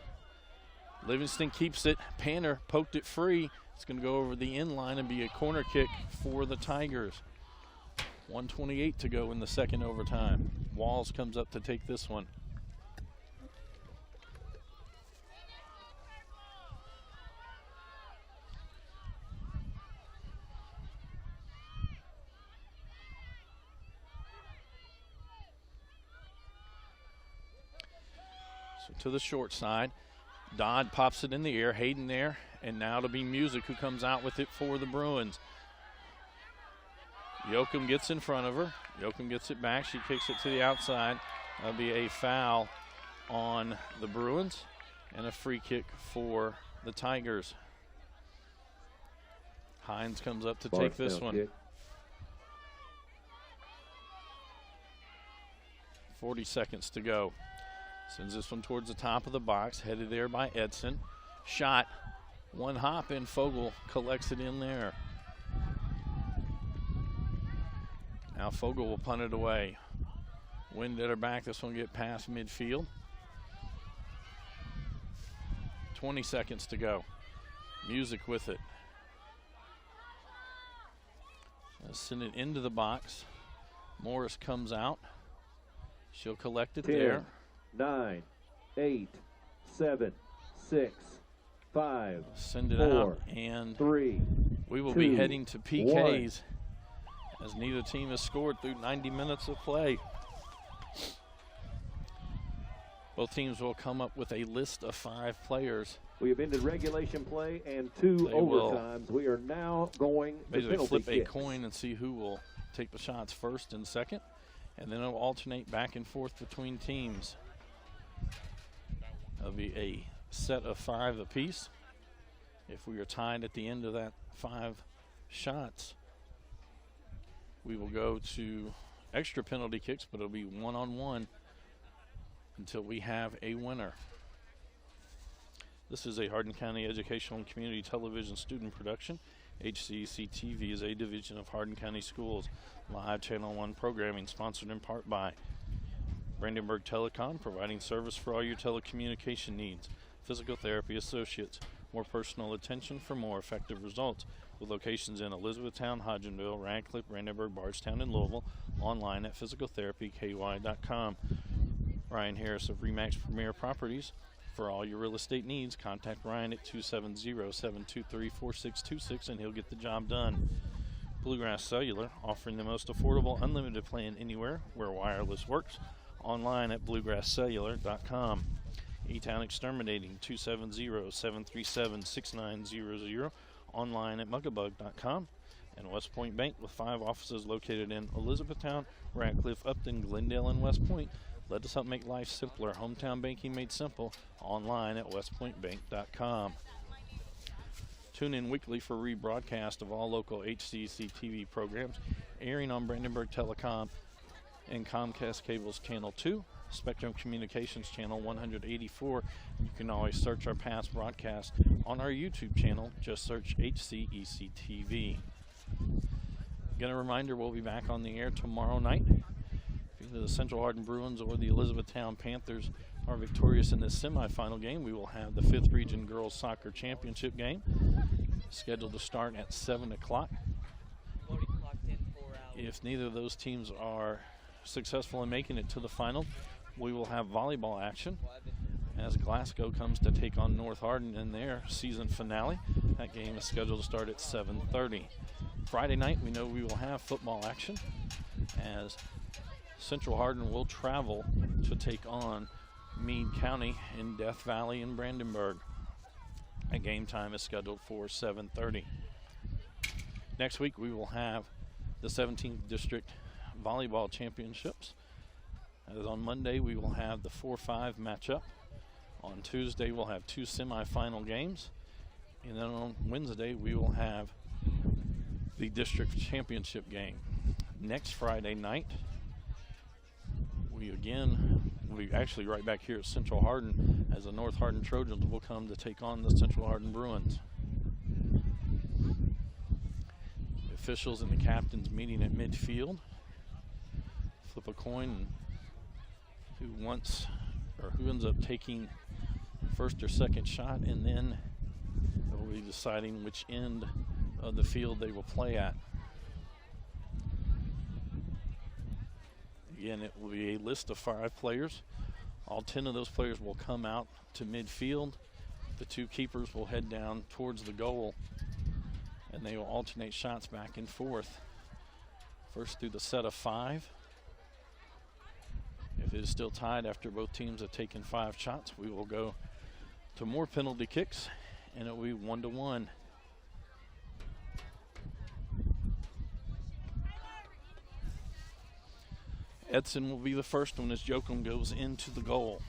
Livingston keeps it. Panner poked it free. It's going to go over the inline and be a corner kick for the Tigers. 1:28 to go in the second overtime. Walls comes up to take this one. So to the short side. Dodd pops it in the air. Hayden there. And now it'll be Music who comes out with it for the Bruins. Yoakum gets in front of her. Yoakum gets it back. She kicks it to the outside. That'll be a foul on the Bruins and a free kick for the Tigers. Hines comes up to take this one. Kick. 40 seconds to go. Sends this one towards the top of the box. Headed there by Edson. Shot. One hop and Fogel collects it in there. Now Fogel will punt it away. Wind at her back. This one get past midfield. 20 seconds to go. Music with it. Send it into the box. Morris comes out. She'll collect it 10, there. 9, 8, 7, 6, 5, Send it 4, out and 3, We will be heading to PKs as neither team has scored through 90 minutes of play. Both teams will come up with a list of 5 players. We have ended regulation play and 2 overtimes. We are now going to basically flip kicks. a coin and see who will take the shots first and second, and then it'll alternate back and forth between teams. It'll be a set of 5 apiece. If we are tied at the end of that 5 shots, we will go to extra penalty kicks, but it'll be 1-on-1 until we have a winner. This is a Hardin County Educational and Community Television student production. HCEC-TV is a division of Hardin County Schools. Live Channel 1 programming sponsored in part by Brandenburg Telecom, providing service for all your telecommunication needs. Physical Therapy Associates, more personal attention for more effective results. With locations in Elizabethtown, Hodgenville, Radcliffe, Brandenburg, Bardstown, and Louisville. Online at physicaltherapyky.com. Ryan Harris of RE/MAX Premier Properties. For all your real estate needs, contact Ryan at 270-723-4626 and he'll get the job done. Bluegrass Cellular, offering the most affordable unlimited plan anywhere where wireless works. Online at bluegrasscellular.com. E-Town Exterminating, 270-737-6900. Online at mugabug.com. And West Point Bank, with 5 offices located in Elizabethtown, Radcliffe, Upton, Glendale, and West Point. Let us help make life simpler. Hometown banking made simple. Online at westpointbank.com. Tune in weekly for rebroadcast of all local HCEC-TV programs, airing on Brandenburg Telecom and Comcast Cable's Channel 2, Spectrum Communications Channel 184. You can always search our past broadcasts on our YouTube channel. Just search HCEC-TV. Again, a reminder, we'll be back on the air tomorrow night. Either the Central Hardin Bruins or the Elizabethtown Panthers are victorious in this semifinal game, we will have the 5th Region Girls Soccer Championship game scheduled to start at 7 o'clock. If neither of those teams are successful in making it to the final, we will have volleyball action as Glasgow comes to take on North Hardin in their season finale. That game is scheduled to start at 7:30. Friday night, we know we will have football action as Central Hardin will travel to take on Meade County in Death Valley in Brandenburg. A game time is scheduled for 7:30. Next week, we will have the 17th District Volleyball Championships. As on Monday, we will have the 4-5 matchup. On Tuesday, we'll have 2 semifinal games. And then on Wednesday, we will have the district championship game. Next Friday night, we actually right back here at Central Hardin as the North Hardin Trojans will come to take on the Central Hardin Bruins. The officials and the captains meeting at midfield. Flip a coin who ends up taking first or second shot, and then they'll be deciding which end of the field they will play at. Again, it will be a list of 5 players. All 10 of those players will come out to midfield. The 2 keepers will head down towards the goal, and they will alternate shots back and forth. First through the set of 5. If it is still tied after both teams have taken 5 shots, we will go to more penalty kicks, and it will be 1-1. Edson will be the first one as Jokum goes into the goal.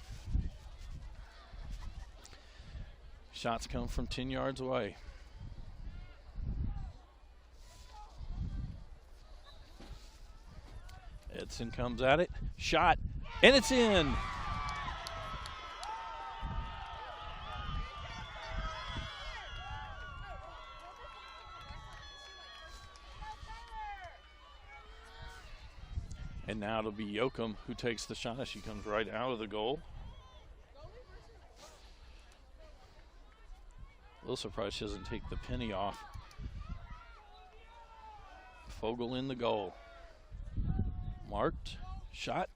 Shots come from 10 yards away. Edson comes at it, shot, and it's in. And now it'll be Yoakum who takes the shot as she comes right out of the goal. A little surprised she doesn't take the penny off. Fogel in the goal. Marked, shot,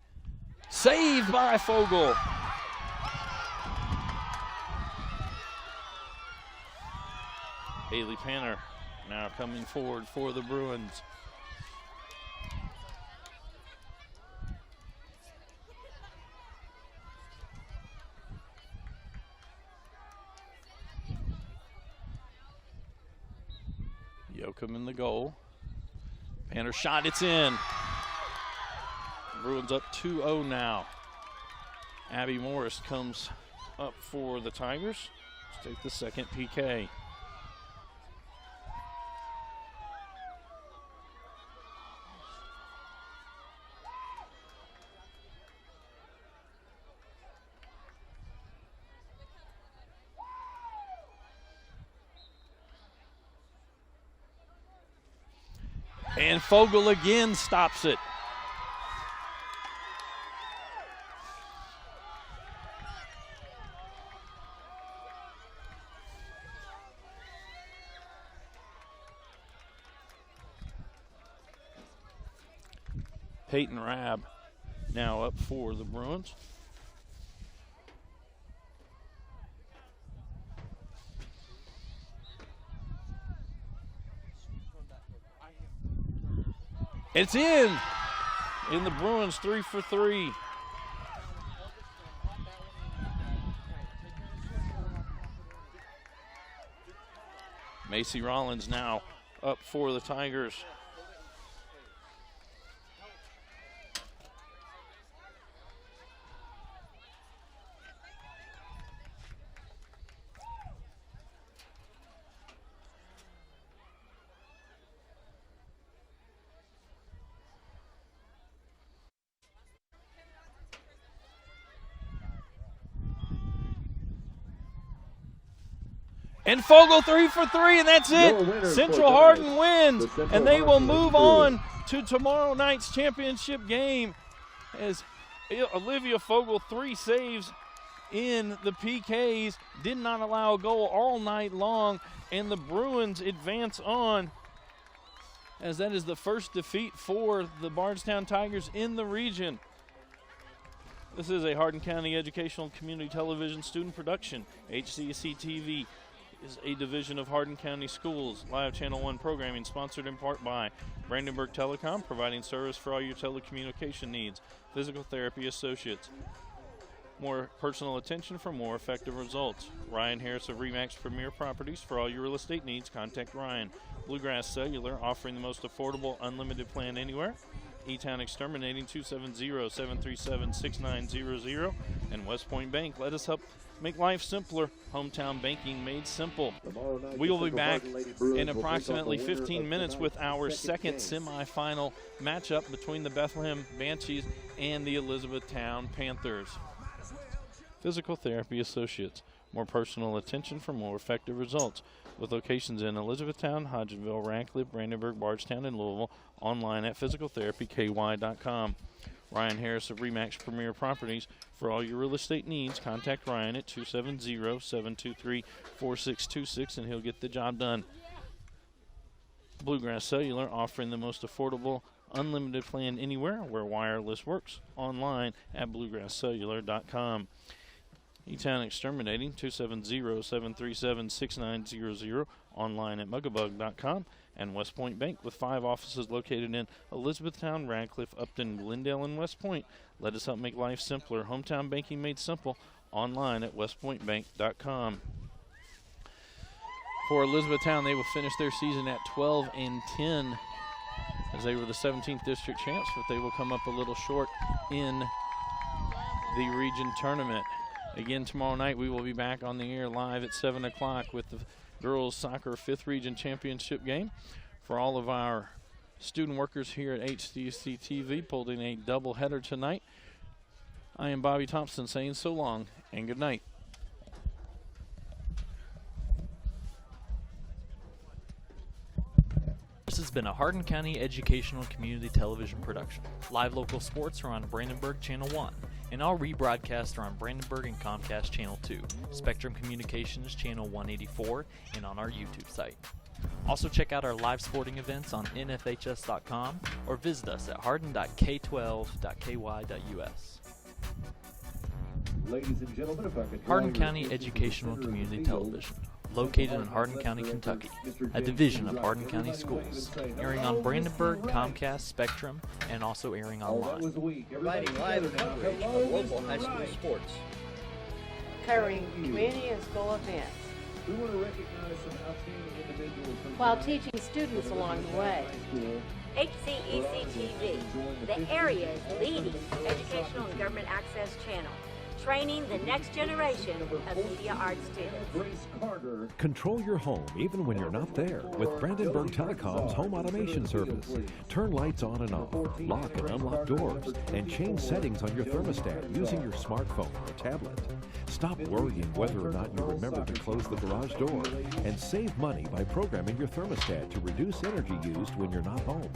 saved by Fogel. Haley Panner now coming forward for the Bruins. Yoakum in the goal. Panther shot, it's in. Bruins up 2-0 now. Abby Morris comes up for the Tigers to take the second PK. And Fogel again stops it. Peyton Rabb now up for the Bruins. It's in the Bruins 3 for 3. Macy Rollins now up for the Tigers. And Fogel 3 for 3, and that's it. Central Hardin wins, and they will move on to tomorrow night's championship game as Olivia Fogel, 3 saves in the PKs, did not allow a goal all night long, and the Bruins advance on as that is the first defeat for the Bardstown Tigers in the region. This is a Hardin County Educational Community Television student production. HCEC-TV is a division of Hardin County Schools. Live Channel 1 programming sponsored in part by Brandenburg Telecom, providing service for all your telecommunication needs. Physical Therapy Associates. More personal attention for more effective results. Ryan Harris of RE/MAX Premier Properties. For all your real estate needs, contact Ryan. Bluegrass Cellular, offering the most affordable, unlimited plan anywhere. E-Town Exterminating, 270-737-6900. And West Point Bank, let us help make life simpler. Hometown banking made simple. We will be back in approximately 15 minutes with our second semifinal matchup between the Bethlehem Banshees and the Elizabethtown Panthers. Physical Therapy Associates. More personal attention for more effective results. With locations in Elizabethtown, Hodgenville, Radcliffe, Brandenburg, Bardstown, and Louisville. Online at physicaltherapyky.com. Ryan Harris of RE/MAX Premier Properties. For all your real estate needs, contact Ryan at 270-723-4626 and he'll get the job done. Bluegrass Cellular, offering the most affordable, unlimited plan anywhere where wireless works. Online at bluegrasscellular.com. E-Town Exterminating, 270-737-6900. Online at mugabug.com. And West Point Bank, with 5 offices located in Elizabethtown, Radcliffe, Upton, Glendale, and West Point. Let us help make life simpler. Hometown banking made simple. Online at westpointbank.com. For Elizabethtown, they will finish their season at 12-10 as they were the 17th district champs, but they will come up a little short in the region tournament. Again, tomorrow night we will be back on the air live at 7 o'clock with the girls soccer 5th region championship game. For all of our student workers here at HCEC-TV, pulled in a doubleheader tonight. I am Bobby Thompson saying so long and good night. This has been a Hardin County Educational Community Television production. Live local sports are on Brandenburg Channel 1, and all rebroadcasts are on Brandenburg and Comcast Channel 2, Spectrum Communications Channel 184, and on our YouTube site. Also check out our live sporting events on nfhs.com or visit us at hardin.k12.ky.us. Ladies and gentlemen, if I could Hardin County Educational Community Television. located in Hardin County, Kentucky, a division of Hardin County Schools, airing on Brandenburg, Comcast, Spectrum, and also airing online. Providing live coverage of local high school sports. Covering community and school events, We want to recognize some outstanding individuals while teaching students along the way. HCEC-TV, the area's leading educational and government access channel, training the next generation of media arts students. Grace Carter. Control your home even when you're not there with Brandenburg Telecom's home automation service. Turn lights on and off, lock and unlock doors, and change settings on your thermostat using your smartphone or tablet. Stop worrying whether or not you remember to close the garage door, and save money by programming your thermostat to reduce energy used when you're not home.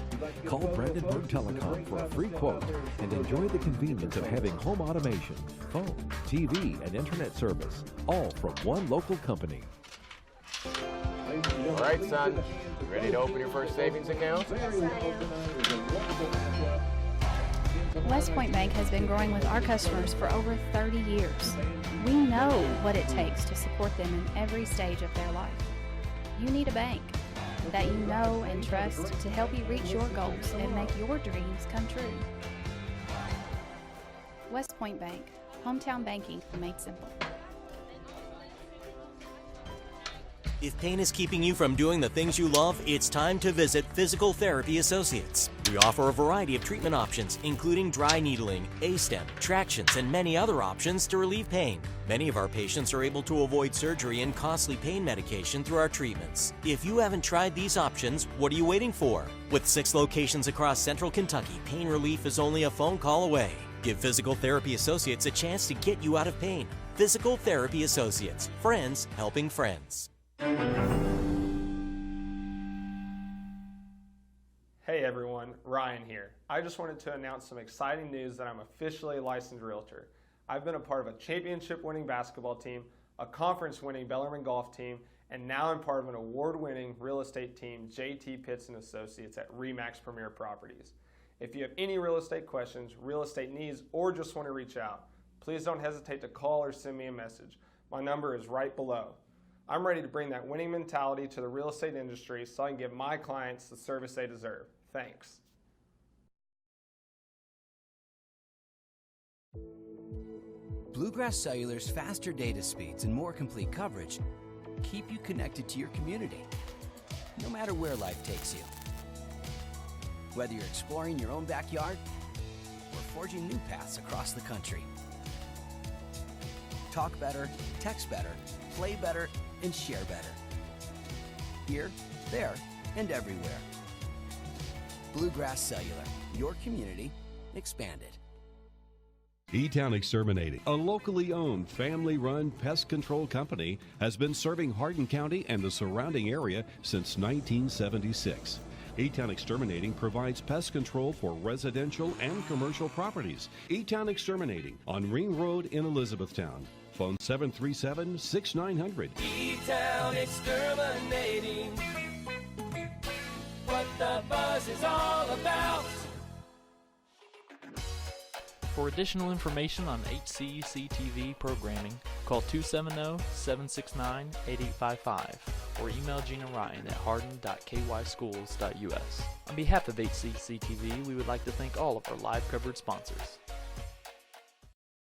Call Brandenburg Telecom for a free quote and enjoy the convenience of having home automation, phone, TV, and internet service, all from one local company. All right, son. Ready to open your first savings account? West Point Bank has been growing with our customers for over 30 years. We know what it takes to support them in every stage of their life. You need a bank that you know and trust to help you reach your goals and make your dreams come true. West Point Bank, hometown banking made simple. If pain is keeping you from doing the things you love, it's time to visit Physical Therapy Associates. We offer a variety of treatment options, including dry needling, A-stem, tractions, and many other options to relieve pain. Many of our patients are able to avoid surgery and costly pain medication through our treatments. If you haven't tried these options, what are you waiting for? With 6 locations across central Kentucky, pain relief is only a phone call away. Give Physical Therapy Associates a chance to get you out of pain. Physical Therapy Associates. Friends helping friends. Hey everyone, Ryan here. I just wanted to announce some exciting news that I'm officially a licensed realtor. I've been a part of a championship-winning basketball team, a conference-winning Bellarmine golf team, and now I'm part of an award-winning real estate team, JT Pitts & Associates at RE/MAX Premier Properties. If you have any real estate questions, real estate needs, or just want to reach out, please don't hesitate to call or send me a message. My number is right below. I'm ready to bring that winning mentality to the real estate industry so I can give my clients the service they deserve. Thanks. Bluegrass Cellular's faster data speeds and more complete coverage keep you connected to your community, no matter where life takes you. Whether you're exploring your own backyard or forging new paths across the country. Talk better, text better, play better, and share better. Here, there, and everywhere. Bluegrass Cellular, your community expanded. E-Town Exterminating, a locally owned, family-run pest control company, has been serving Hardin County and the surrounding area since 1976. E-Town Exterminating provides pest control for residential and commercial properties. E-Town Exterminating on Ring Road in Elizabethtown. Phone 737-6900. E-Town Exterminating. What the buzz is all about. For additional information on HCEC-TV programming, call 270-769-8855 or email Gina Ryan at hardin.kyschools.us. On behalf of HCEC-TV, we would like to thank all of our live covered sponsors.